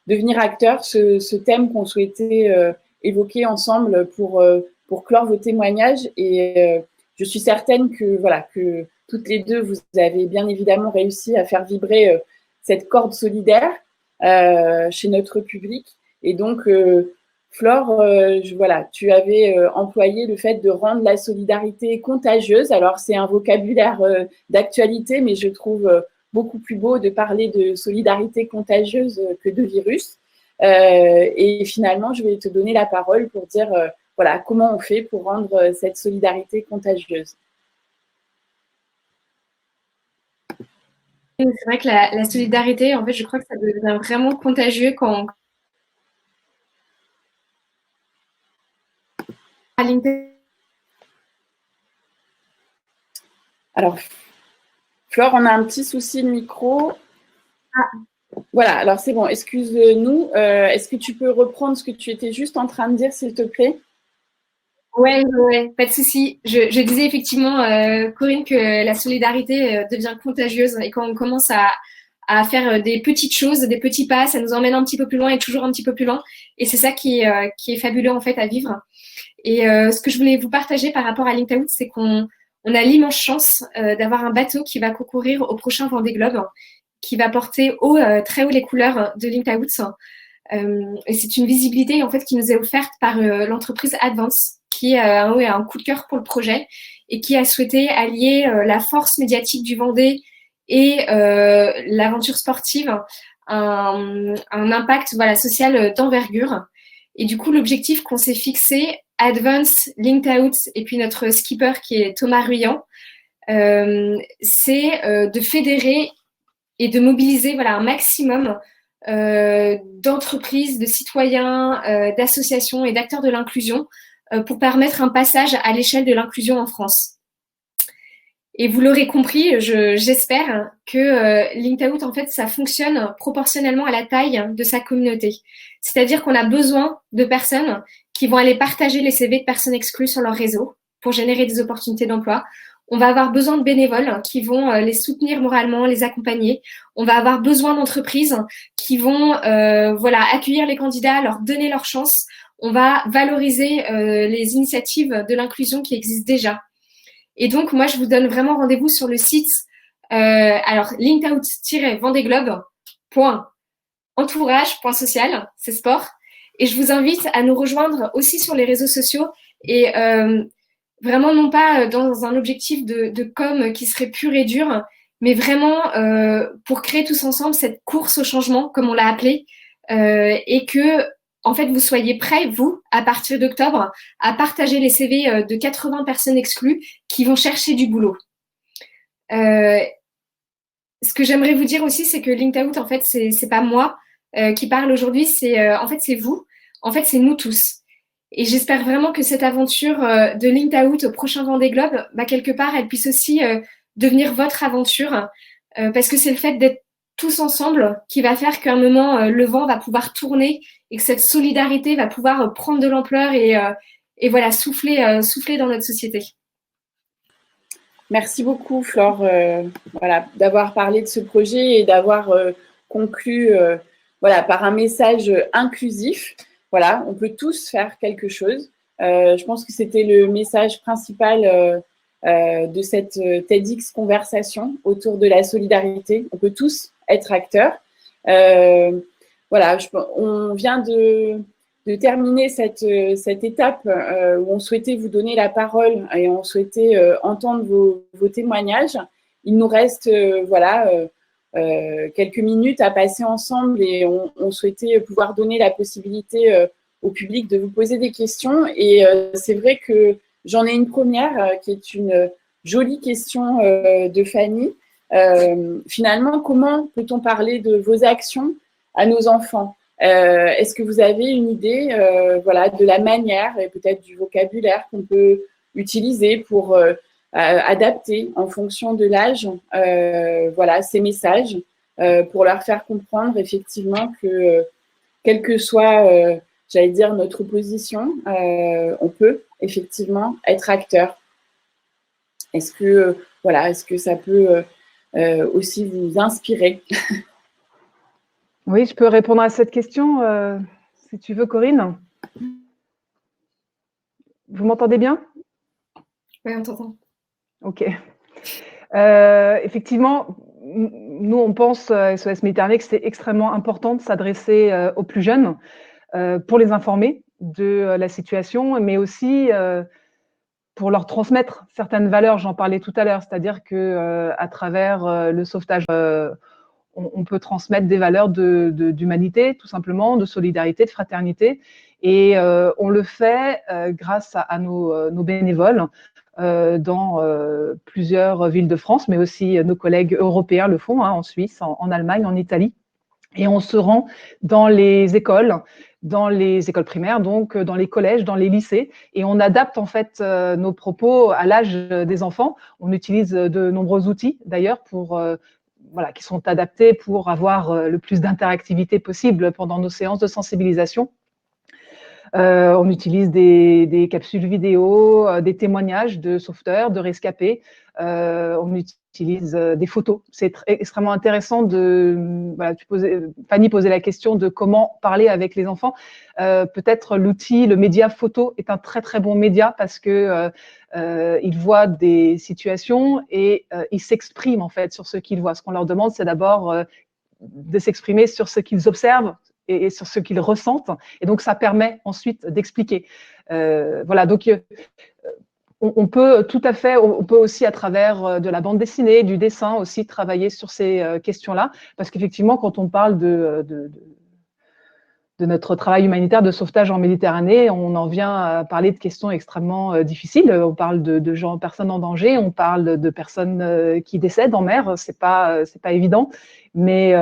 devenir acteur, ce thème qu'on souhaitait évoquer ensemble pour clore vos témoignages. Et je suis certaine que voilà, que toutes les deux, vous avez bien évidemment réussi à faire vibrer cette corde solidaire chez notre public. Et donc Flore, voilà, tu avais employé le fait de rendre la solidarité contagieuse. Alors, c'est un vocabulaire d'actualité, mais je trouve beaucoup plus beau de parler de solidarité contagieuse que de virus. Et finalement, je vais te donner la parole pour dire voilà, comment on fait pour rendre cette solidarité contagieuse. C'est vrai que la solidarité, en fait, je crois que ça devient vraiment contagieux quand Alors, Flore, on a un petit souci de micro. Voilà, alors c'est bon, excuse-nous. Est-ce que tu peux reprendre ce que tu étais juste en train de dire, s'il te plaît? Ouais, pas de souci. Je disais effectivement, Corinne, que la solidarité devient contagieuse et quand on commence à faire des petites choses, des petits pas, ça nous emmène un petit peu plus loin et toujours un petit peu plus loin. Et c'est ça qui est fabuleux en fait à vivre. Et ce que je voulais vous partager par rapport à Linked Out, c'est qu'on a l'immense chance d'avoir un bateau qui va concourir au prochain Vendée Globe, qui va porter très haut les couleurs de Linked Out. Et c'est une visibilité en fait qui nous est offerte par l'entreprise Advance, qui a un coup de cœur pour le projet et qui a souhaité allier la force médiatique du Vendée et l'aventure sportive, un impact social d'envergure. Et du coup, l'objectif qu'on s'est fixé, Advance, Linked Out et puis notre skipper qui est Thomas Ruyant, c'est de fédérer et de mobiliser un maximum d'entreprises, de citoyens, d'associations et d'acteurs de l'inclusion pour permettre un passage à l'échelle de l'inclusion en France. Et vous l'aurez compris, j'espère que Linked Out, en fait, ça fonctionne proportionnellement à la taille de sa communauté. C'est-à-dire qu'on a besoin de personnes qui vont aller partager les CV de personnes exclues sur leur réseau pour générer des opportunités d'emploi. On va avoir besoin de bénévoles qui vont les soutenir moralement, les accompagner. On va avoir besoin d'entreprises qui vont accueillir les candidats, leur donner leur chance. On va valoriser les initiatives de l'inclusion qui existent déjà. Et donc, moi, je vous donne vraiment rendez-vous sur le site linkedout-vendéglobe.entourage.social, c'est sport. Et je vous invite à nous rejoindre aussi sur les réseaux sociaux et vraiment non pas dans un objectif de com qui serait pur et dur, mais vraiment pour créer tous ensemble cette course au changement, comme on l'a appelé, et que en fait vous soyez prêts, vous, à partir d'octobre, à partager les CV de 80 personnes exclues qui vont chercher du boulot. Ce que j'aimerais vous dire aussi, c'est que Linked Out, en fait, c'est pas moi qui parle aujourd'hui, en fait c'est vous, en fait c'est nous tous. Et j'espère vraiment que cette aventure de Linked Out au prochain Vendée Globe, quelque part, elle puisse aussi devenir votre aventure, parce que c'est le fait d'être tous ensemble qui va faire qu'à un moment, le vent va pouvoir tourner et que cette solidarité va pouvoir prendre de l'ampleur et voilà, souffler dans notre société. Merci beaucoup, Flore, d'avoir parlé de ce projet et d'avoir conclu par un message inclusif. Voilà, on peut tous faire quelque chose. Je pense que c'était le message principal de cette TEDx conversation autour de la solidarité. On peut tous être acteurs. On vient de terminer cette étape où on souhaitait vous donner la parole et on souhaitait entendre vos témoignages. Il nous reste quelques minutes à passer ensemble et on souhaitait pouvoir donner la possibilité au public de vous poser des questions. Et c'est vrai que j'en ai une première qui est une jolie question de Fanny. Finalement, comment peut-on parler de vos actions à nos enfants ? Est-ce que vous avez une idée de la manière et peut-être du vocabulaire qu'on peut utiliser pour adapter en fonction de l'âge ces messages pour leur faire comprendre effectivement que quelle que soit notre position, on peut effectivement être acteur. Est-ce que ça peut aussi vous inspirer? Oui, je peux répondre à cette question, si tu veux, Corinne. Vous m'entendez bien? Oui, on t'entend. Ok. Effectivement, nous, on pense, SOS Méditerranée, que c'est extrêmement important de s'adresser aux plus jeunes pour les informer de la situation, mais aussi pour leur transmettre certaines valeurs. J'en parlais tout à l'heure, c'est-à-dire que à travers le sauvetage, on peut transmettre des valeurs d'humanité, tout simplement, de solidarité, de fraternité. Et on le fait grâce à nos bénévoles dans plusieurs villes de France, mais aussi nos collègues européens le font, en Suisse, en Allemagne, en Italie. Et on se rend dans les écoles primaires, donc dans les collèges, dans les lycées, et on adapte en fait nos propos à l'âge des enfants. On utilise de nombreux outils d'ailleurs qui sont adaptés pour avoir le plus d'interactivité possible pendant nos séances de sensibilisation. On utilise des capsules vidéo, des témoignages de sauveteurs, de rescapés. On utilise des photos. C'est extrêmement intéressant Fanny posait la question de comment parler avec les enfants. Peut-être le média photo est un très très bon média parce que ils voient des situations et ils s'expriment en fait sur ce qu'ils voient. Ce qu'on leur demande, c'est d'abord de s'exprimer sur ce qu'ils observent et sur ce qu'ils ressentent. Et donc, ça permet ensuite d'expliquer. Donc on peut tout à fait, on peut aussi à travers de la bande dessinée, du dessin aussi travailler sur ces questions-là, parce qu'effectivement, quand on parle de notre travail humanitaire de sauvetage en Méditerranée, on en vient à parler de questions extrêmement difficiles. On parle de personnes en danger, on parle de personnes qui décèdent en mer. C'est pas évident, mais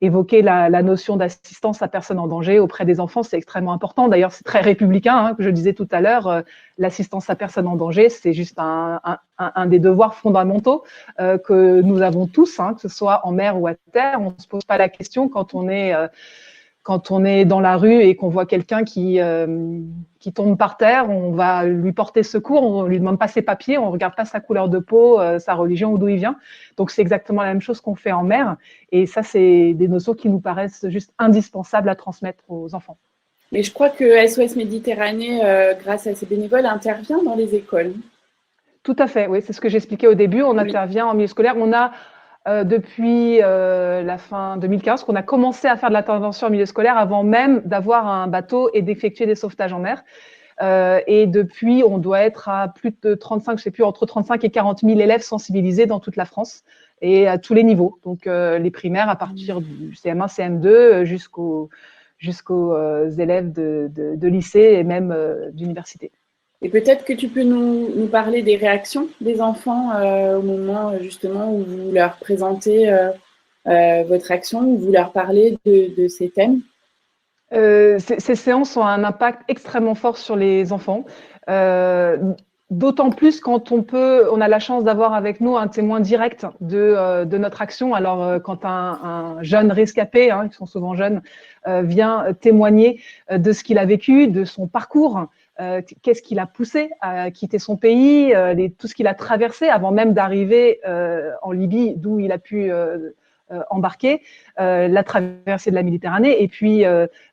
évoquer la notion d'assistance à personnes en danger auprès des enfants, c'est extrêmement important. D'ailleurs, c'est très républicain, que je disais tout à l'heure. L'assistance à personnes en danger, c'est juste un des devoirs fondamentaux que nous avons tous, que ce soit en mer ou à terre. On ne se pose pas la question quand on est dans la rue et qu'on voit quelqu'un qui tombe par terre, on va lui porter secours, on lui demande pas ses papiers, on regarde pas sa couleur de peau, sa religion ou d'où il vient. Donc c'est exactement la même chose qu'on fait en mer. Et ça, c'est des notions qui nous paraissent juste indispensables à transmettre aux enfants. Mais je crois que SOS Méditerranée, grâce à ses bénévoles, intervient dans les écoles. Tout à fait, oui, c'est ce que j'expliquais au début. On intervient en milieu scolaire. On a depuis la fin 2015 qu'on a commencé à faire de l'intervention en milieu scolaire avant même d'avoir un bateau et d'effectuer des sauvetages en mer. Et depuis, on doit être à plus de 35, je sais plus, entre 35 et 40 000 élèves sensibilisés dans toute la France et à tous les niveaux. Donc les primaires à partir du CM1, CM2 jusqu'aux élèves de lycée et même d'université. Et peut-être que tu peux nous parler des réactions des enfants au moment justement où vous leur présentez votre action, où vous leur parlez de ces thèmes. Ces séances ont un impact extrêmement fort sur les enfants. D'autant plus quand on a la chance d'avoir avec nous un témoin direct de notre action. Alors, quand un jeune rescapé, qui sont souvent jeunes, vient témoigner de ce qu'il a vécu, de son parcours, qu'est-ce qui l'a poussé à quitter son pays, tout ce qu'il a traversé avant même d'arriver en Libye, d'où il a pu embarquer, la traversée de la Méditerranée, et puis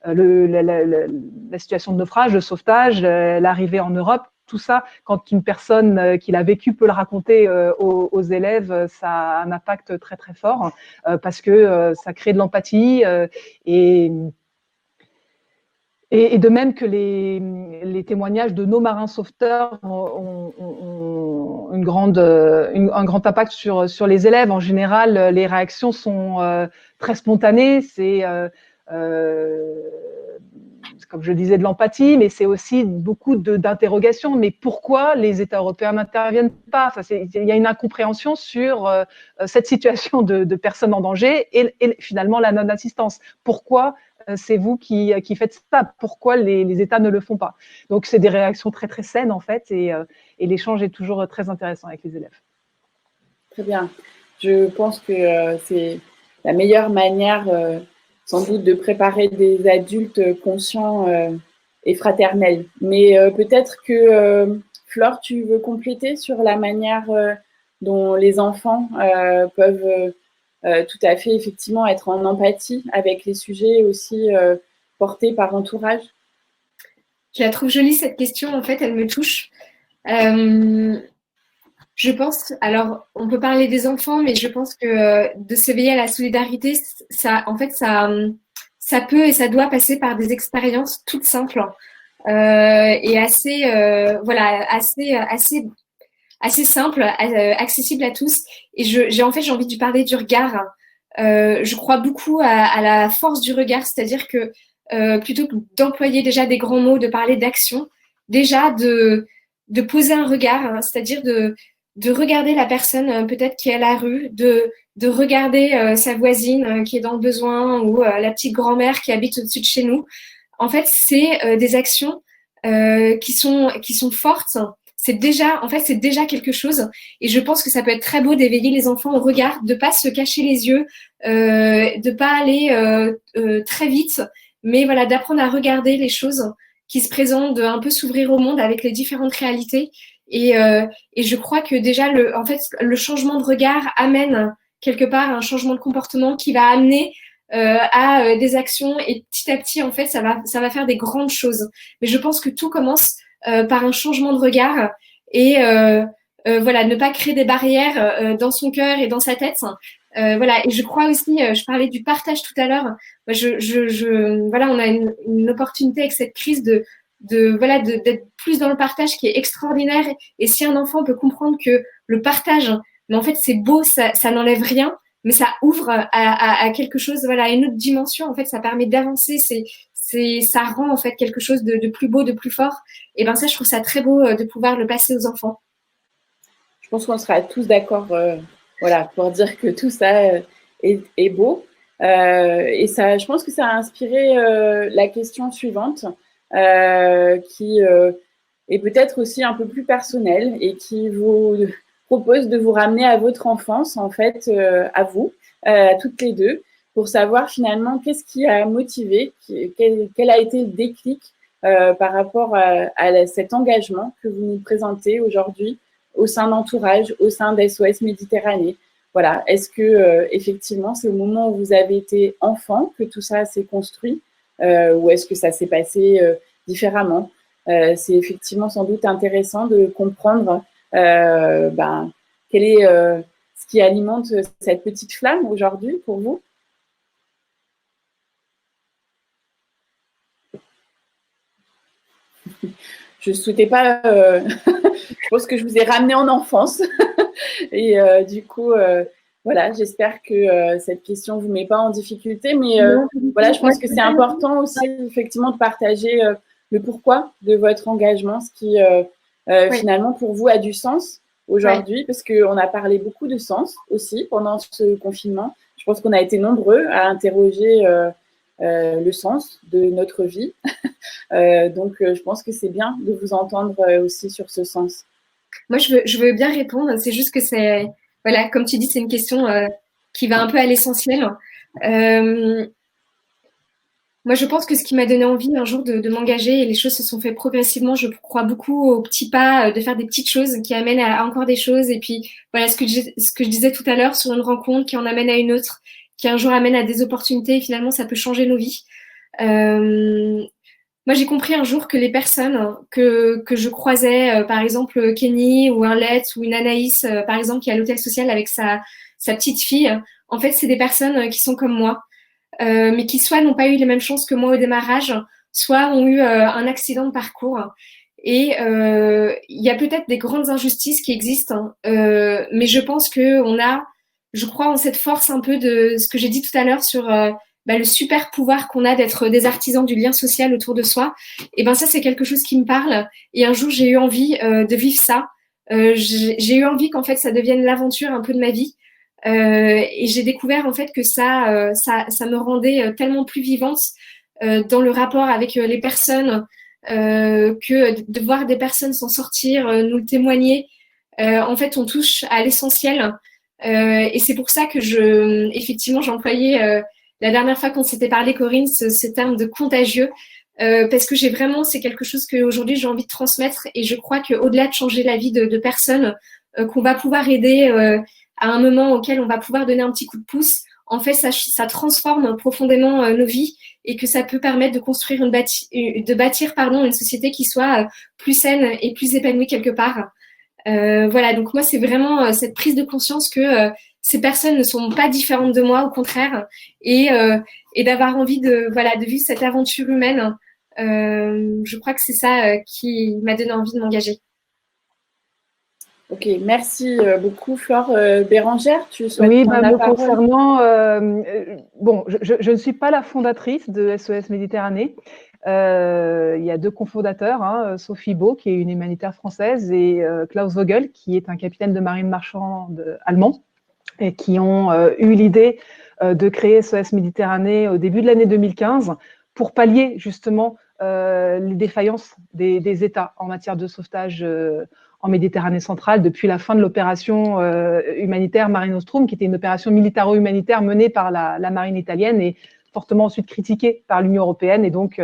la situation de naufrage, de sauvetage, l'arrivée en Europe. Tout ça, quand une personne qui l'a vécu peut le raconter aux élèves, ça a un impact très très fort parce que ça crée de l'empathie et de même que les témoignages de nos marins sauveteurs ont un grand impact sur les élèves. En général, les réactions sont très spontanées. C'est comme je disais, de l'empathie, mais c'est aussi beaucoup d'interrogations. Mais pourquoi les États européens n'interviennent pas? Il y a une incompréhension sur cette situation de personnes en danger et finalement la non-assistance. Pourquoi c'est vous qui faites ça? Pourquoi les États ne le font pas? Donc, c'est des réactions très, très saines, en fait, et l'échange est toujours très intéressant avec les élèves. Très bien. Je pense que c'est la meilleure manière sans doute de préparer des adultes conscients et fraternels. Mais peut-être que Flore, tu veux compléter sur la manière dont les enfants peuvent tout à fait effectivement être en empathie avec les sujets aussi portés par l'entourage. Je la trouve jolie cette question, en fait, elle me touche. Je pense, alors on peut parler des enfants, mais je pense que de s'éveiller à la solidarité, ça ça peut et ça doit passer par des expériences toutes simples et assez, assez simple, accessible à tous. Et j'ai envie de parler du regard. Je crois beaucoup à la force du regard, c'est-à-dire que plutôt que d'employer déjà des grands mots, de parler d'action, déjà de poser un regard, hein, c'est-à-dire de regarder la personne peut-être qui est à la rue, de regarder sa voisine qui est dans le besoin ou la petite grand-mère qui habite au-dessus de chez nous. En fait, c'est des actions qui sont fortes. C'est déjà quelque chose. Et je pense que ça peut être très beau d'éveiller les enfants au regard, de pas se cacher les yeux, de pas aller très vite, mais voilà, d'apprendre à regarder les choses qui se présentent, de un peu s'ouvrir au monde avec les différentes réalités. Et je crois que déjà, le changement de regard amène quelque part un changement de comportement qui va amener à des actions et petit à petit, en fait, ça va faire des grandes choses. Mais je pense que tout commence par un changement de regard et voilà, ne pas créer des barrières dans son cœur et dans sa tête. Voilà, et je crois aussi, je parlais du partage tout à l'heure. Voilà, on a une opportunité avec cette crise d'être plus dans le partage qui est extraordinaire. Et si un enfant peut comprendre que le partage, mais en fait c'est beau, ça n'enlève rien, mais ça ouvre à quelque chose, voilà, à une autre dimension. En fait, ça permet d'avancer. Ça rend en fait quelque chose de plus beau, de plus fort. Et ben ça, je trouve ça très beau de pouvoir le passer aux enfants. Je pense qu'on sera tous d'accord, voilà, pour dire que tout ça est beau. Et ça, je pense que ça a inspiré la question suivante, qui est peut-être aussi un peu plus personnelle et qui vous propose de vous ramener à votre enfance, en fait, à vous, toutes les deux, pour savoir finalement qu'est-ce qui a motivé, quel a été le déclic par rapport à cet engagement que vous nous présentez aujourd'hui au sein d'Entourage, au sein d'SOS Méditerranée. Voilà. Est-ce que effectivement, c'est au moment où vous avez été enfant que tout ça s'est construit ou est-ce que ça s'est passé différemment? C'est effectivement sans doute intéressant de comprendre quel est ce qui alimente cette petite flamme aujourd'hui pour vous. Je ne souhaitais pas, je pense que je vous ai ramené en enfance. Et du coup, voilà, j'espère que cette question ne vous met pas en difficulté. Mais voilà, je pense que c'est important aussi, effectivement, de partager le pourquoi de votre engagement, ce qui, finalement, pour vous, a du sens aujourd'hui, parce qu'on a parlé beaucoup de sens aussi pendant ce confinement. Je pense qu'on a été nombreux à interroger le sens de notre vie. Donc, je pense que c'est bien de vous entendre aussi sur ce sens. Moi, je veux bien répondre. C'est juste que c'est, voilà, comme tu dis, c'est une question qui va un peu à l'essentiel. Moi, je pense que ce qui m'a donné envie un jour de m'engager, et les choses se sont faites progressivement, je crois beaucoup aux petits pas, de faire des petites choses qui amènent à encore des choses. Et puis, voilà, ce que je disais tout à l'heure sur une rencontre qui en amène à une autre, qui un jour amène à des opportunités, et finalement, ça peut changer nos vies. Moi, j'ai compris un jour que les personnes que je croisais, par exemple Kenny ou Arlette ou une Anaïs, par exemple, qui est à l'hôtel social avec sa petite fille, en fait, c'est des personnes qui sont comme moi, mais qui soit n'ont pas eu les mêmes chances que moi au démarrage, soit ont eu un accident de parcours. Et il y a peut-être des grandes injustices qui existent, mais je pense je crois en cette force un peu de ce que j'ai dit tout à l'heure sur le super pouvoir qu'on a d'être des artisans du lien social autour de soi. Et ben ça, c'est quelque chose qui me parle. Et un jour, j'ai eu envie de vivre ça. J'ai eu envie qu'en fait, ça devienne l'aventure un peu de ma vie. Et j'ai découvert en fait que ça me rendait tellement plus vivante dans le rapport avec les personnes, que de voir des personnes s'en sortir, nous le témoigner. En fait, on touche à l'essentiel. Et c'est pour ça que effectivement, j'employais la dernière fois qu'on s'était parlé, Corinne, ce terme de contagieux, parce que c'est quelque chose qu'aujourd'hui j'ai envie de transmettre, et je crois qu'au-delà de changer la vie de personnes, qu'on va pouvoir aider à un moment auquel on va pouvoir donner un petit coup de pouce, en fait, ça transforme profondément nos vies, et que ça peut permettre de construire de bâtir une société qui soit plus saine et plus épanouie quelque part. Voilà, donc moi, c'est vraiment cette prise de conscience que ces personnes ne sont pas différentes de moi, au contraire, et d'avoir envie de vivre cette aventure humaine. Je crois que c'est ça qui m'a donné envie de m'engager. Ok, merci beaucoup Flore. Bérangère, tu souhaites Oui, prendre la me parole? concernant, bon, je ne suis pas la fondatrice de SOS Méditerranée. Il y a 2 cofondateurs, hein, Sophie Beau, qui est une humanitaire française, et Klaus Vogel, qui est un capitaine de marine marchande allemand, et qui ont eu l'idée de créer SOS Méditerranée au début de l'année 2015 pour pallier justement les défaillances des États en matière de sauvetage en Méditerranée centrale depuis la fin de l'opération humanitaire Mare Nostrum, qui était une opération militaro-humanitaire menée par la marine italienne et fortement ensuite critiquée par l'Union européenne, et donc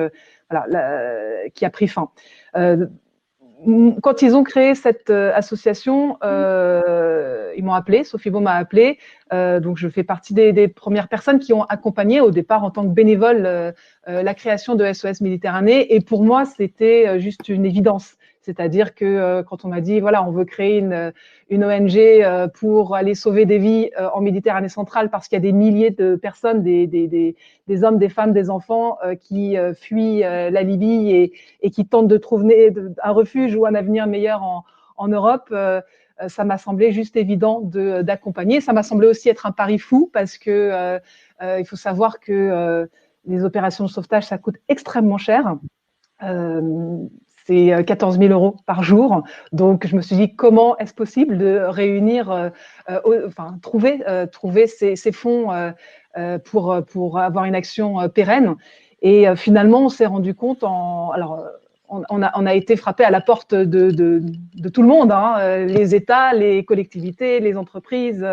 qui a pris fin. Quand ils ont créé cette association, ils m'ont appelé, Sophie Beau m'a appelé, donc je fais partie des premières personnes qui ont accompagné au départ en tant que bénévole la création de SOS Méditerranée, et pour moi c'était juste une évidence. C'est-à-dire que quand on m'a dit, voilà, on veut créer une ONG pour aller sauver des vies en Méditerranée centrale parce qu'il y a des milliers de personnes, des hommes, des femmes, des enfants qui fuient la Libye et qui tentent de trouver un refuge ou un avenir meilleur en Europe, ça m'a semblé juste évident d'accompagner. Ça m'a semblé aussi être un pari fou parce que il faut savoir que les opérations de sauvetage, ça coûte extrêmement cher. C'est 14 000 € par jour. Donc, je me suis dit, comment est-ce possible de réunir, trouver ces fonds pour avoir une action pérenne. Et finalement, on s'est rendu compte, on a été frappé à la porte de tout le monde, hein, les États, les collectivités, les entreprises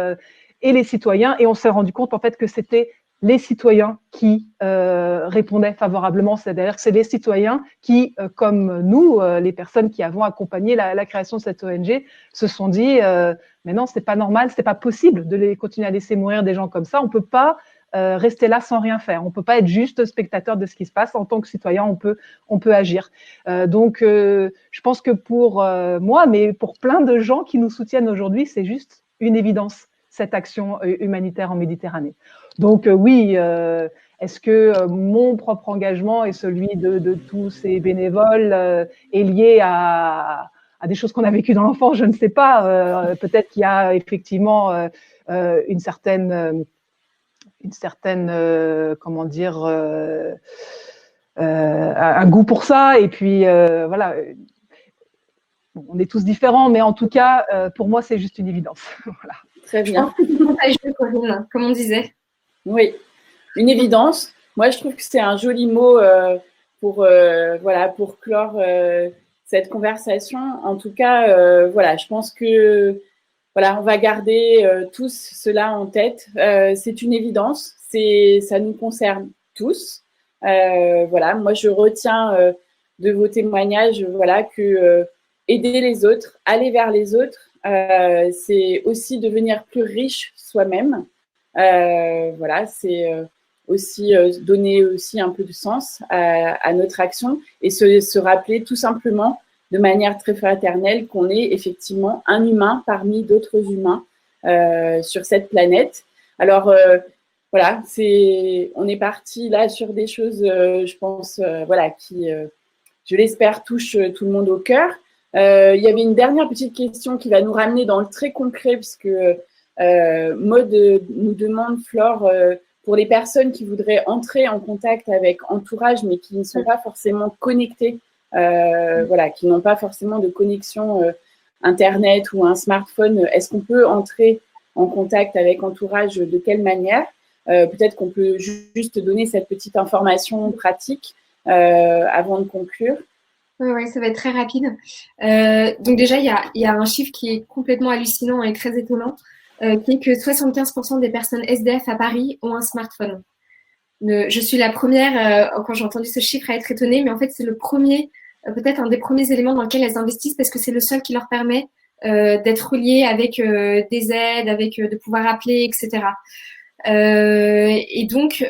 et les citoyens. Et on s'est rendu compte en fait que c'était les citoyens qui répondaient favorablement. C'est-à-dire que c'est les citoyens qui, comme nous, les personnes qui avons accompagné la création de cette ONG, se sont dit mais non, c'est pas normal, c'est pas possible de continuer à laisser mourir des gens comme ça. On peut pas rester là sans rien faire. On peut pas être juste spectateur de ce qui se passe. En tant que citoyen, on peut agir. Donc, je pense que pour moi, mais pour plein de gens qui nous soutiennent aujourd'hui, c'est juste une évidence, cette action humanitaire en Méditerranée. Donc oui, est-ce que mon propre engagement et celui de tous ces bénévoles est lié à des choses qu'on a vécues dans l'enfance? Je ne sais pas. Peut-être qu'il y a effectivement une certaine comment dire, un goût pour ça. Et puis voilà, on est tous différents, mais en tout cas, pour moi, c'est juste une évidence. Voilà. Très bien. Je pense que c'est contagieux, Corinne, comme on disait. Oui, une évidence. Moi, je trouve que c'est un joli mot pour clore cette conversation. En tout cas, voilà, je pense que voilà, on va garder tous cela en tête. C'est une évidence. Ça nous concerne tous. Voilà, moi, je retiens de vos témoignages, voilà, que aider les autres, aller vers les autres, c'est aussi devenir plus riche soi-même. Voilà, c'est aussi donner aussi un peu de sens à notre action et se rappeler tout simplement de manière très fraternelle qu'on est effectivement un humain parmi d'autres humains sur cette planète. Alors voilà, on est parti là sur des choses, je pense, voilà, qui, je l'espère, touchent tout le monde au cœur. Il y avait une dernière petite question qui va nous ramener dans le très concret, puisque Maud nous demande, Flore, pour les personnes qui voudraient entrer en contact avec Entourage, mais qui ne sont pas forcément connectées, voilà, qui n'ont pas forcément de connexion Internet ou un smartphone, est-ce qu'on peut entrer en contact avec Entourage? De quelle manière? Peut-être qu'on peut juste donner cette petite information pratique avant de conclure. Oui, ça va être très rapide. Donc déjà, il y a un chiffre qui est complètement hallucinant et très étonnant, qui est que 75% des personnes SDF à Paris ont un smartphone. Je suis la première, quand j'ai entendu ce chiffre, à être étonnée, mais en fait, c'est le premier, peut-être un des premiers éléments dans lesquels elles investissent, parce que c'est le seul qui leur permet d'être reliées avec des aides, avec de pouvoir appeler, etc. Et donc,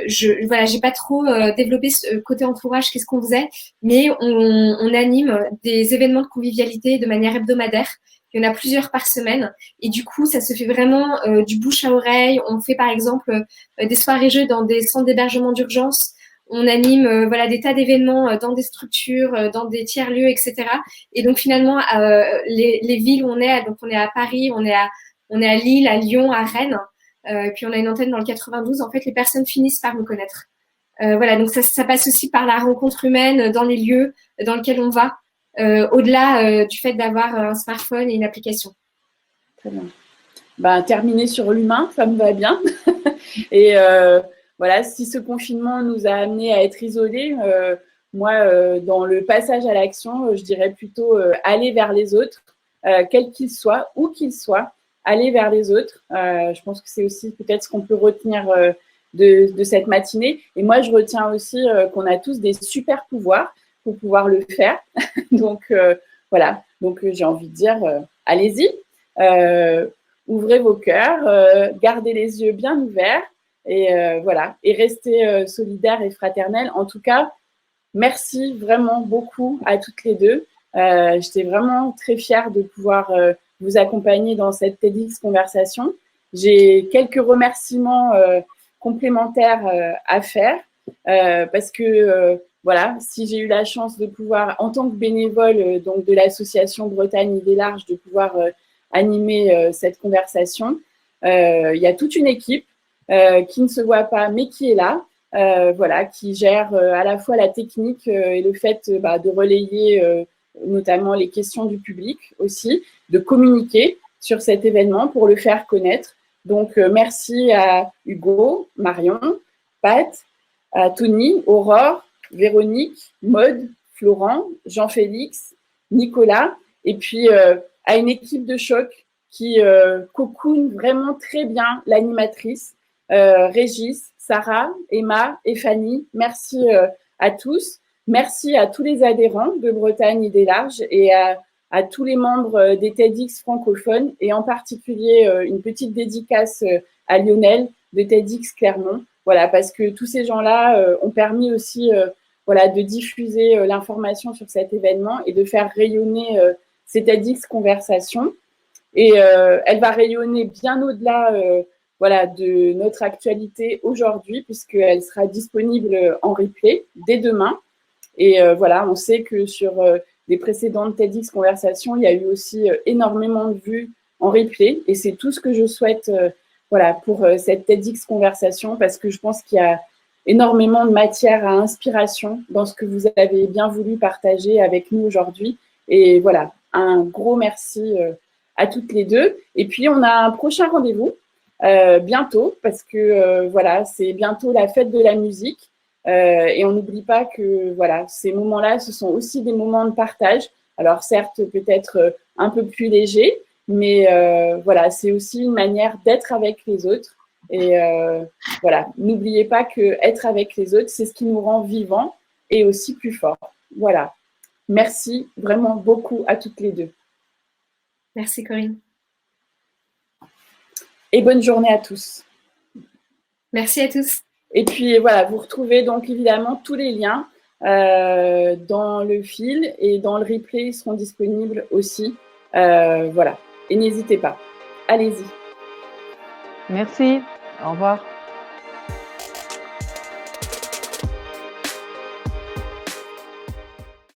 j'ai pas trop développé ce côté entourage, qu'est-ce qu'on faisait, mais on anime des événements de convivialité de manière hebdomadaire Il y en a plusieurs par semaine. Et du coup, ça se fait vraiment du bouche à oreille. On fait par exemple des soirées-jeux dans des centres d'hébergement d'urgence. On anime voilà, des tas d'événements dans des structures, dans des tiers-lieux, etc. Et donc finalement, les villes où on est, donc on est à Paris, on est à Lille, à Lyon, à Rennes, puis on a une antenne dans le 92. En fait, les personnes finissent par nous connaître. Voilà, donc ça passe aussi par la rencontre humaine dans les lieux dans lesquels on va, au-delà du fait d'avoir un smartphone et une application. Très bien. Ben, terminer sur l'humain, ça me va bien. Et voilà, si ce confinement nous a amené à être isolés, moi, dans le passage à l'action, je dirais plutôt aller vers les autres, quels qu'ils soient, où qu'ils soient, aller vers les autres. Je pense que c'est aussi peut-être ce qu'on peut retenir de cette matinée. Et moi, je retiens aussi qu'on a tous des super pouvoirs pour pouvoir le faire. Donc, voilà. Donc, j'ai envie de dire, allez-y. Ouvrez vos cœurs, gardez les yeux bien ouverts et voilà. Et restez solidaires et fraternels. En tout cas, merci vraiment beaucoup à toutes les deux. J'étais vraiment très fière de pouvoir vous accompagner dans cette TEDx conversation. J'ai quelques remerciements complémentaires à faire parce que voilà, si j'ai eu la chance de pouvoir, en tant que bénévole donc de l'association Bretagne Idée Large, de pouvoir animer cette conversation, il y a toute une équipe qui ne se voit pas mais qui est là. Voilà, qui gère à la fois la technique et le fait de relayer notamment les questions du public aussi, de communiquer sur cet événement pour le faire connaître. Donc, merci à Hugo, Marion, Pat, à Tony, Aurore, Véronique, Maude, Florent, Jean-Félix, Nicolas, et puis à une équipe de choc qui cocoon vraiment très bien l'animatrice, Régis, Sarah, Emma et Fanny. Merci à tous. Merci à tous les adhérents de Bretagne Idée Large et à tous les membres des TEDx francophones et en particulier une petite dédicace à Lionel de TEDx Clermont. Voilà, parce que tous ces gens-là ont permis aussi voilà, de diffuser l'information sur cet événement et de faire rayonner ces TEDx conversations. Et elle va rayonner bien au-delà voilà, de notre actualité aujourd'hui, puisqu'elle sera disponible en replay dès demain. Et voilà, on sait que sur les précédentes TEDx conversations, il y a eu aussi énormément de vues en replay. Et c'est tout ce que je souhaite voilà, pour cette TEDx conversation, parce que je pense qu'il y a énormément de matière à inspiration dans ce que vous avez bien voulu partager avec nous aujourd'hui. Et voilà, un gros merci à toutes les deux. Et puis, on a un prochain rendez-vous bientôt, parce que voilà, c'est bientôt la fête de la musique. Et on n'oublie pas que voilà, ces moments-là, ce sont aussi des moments de partage. Alors certes, peut-être un peu plus léger, mais voilà, c'est aussi une manière d'être avec les autres. Et voilà, n'oubliez pas que être avec les autres, c'est ce qui nous rend vivants et aussi plus forts. Voilà. Merci vraiment beaucoup à toutes les deux. Merci Corinne. Et bonne journée à tous. Merci à tous. Et puis voilà, vous retrouvez donc évidemment tous les liens dans le fil et dans le replay, ils seront disponibles aussi. Voilà, et n'hésitez pas. Allez-y. Merci, au revoir.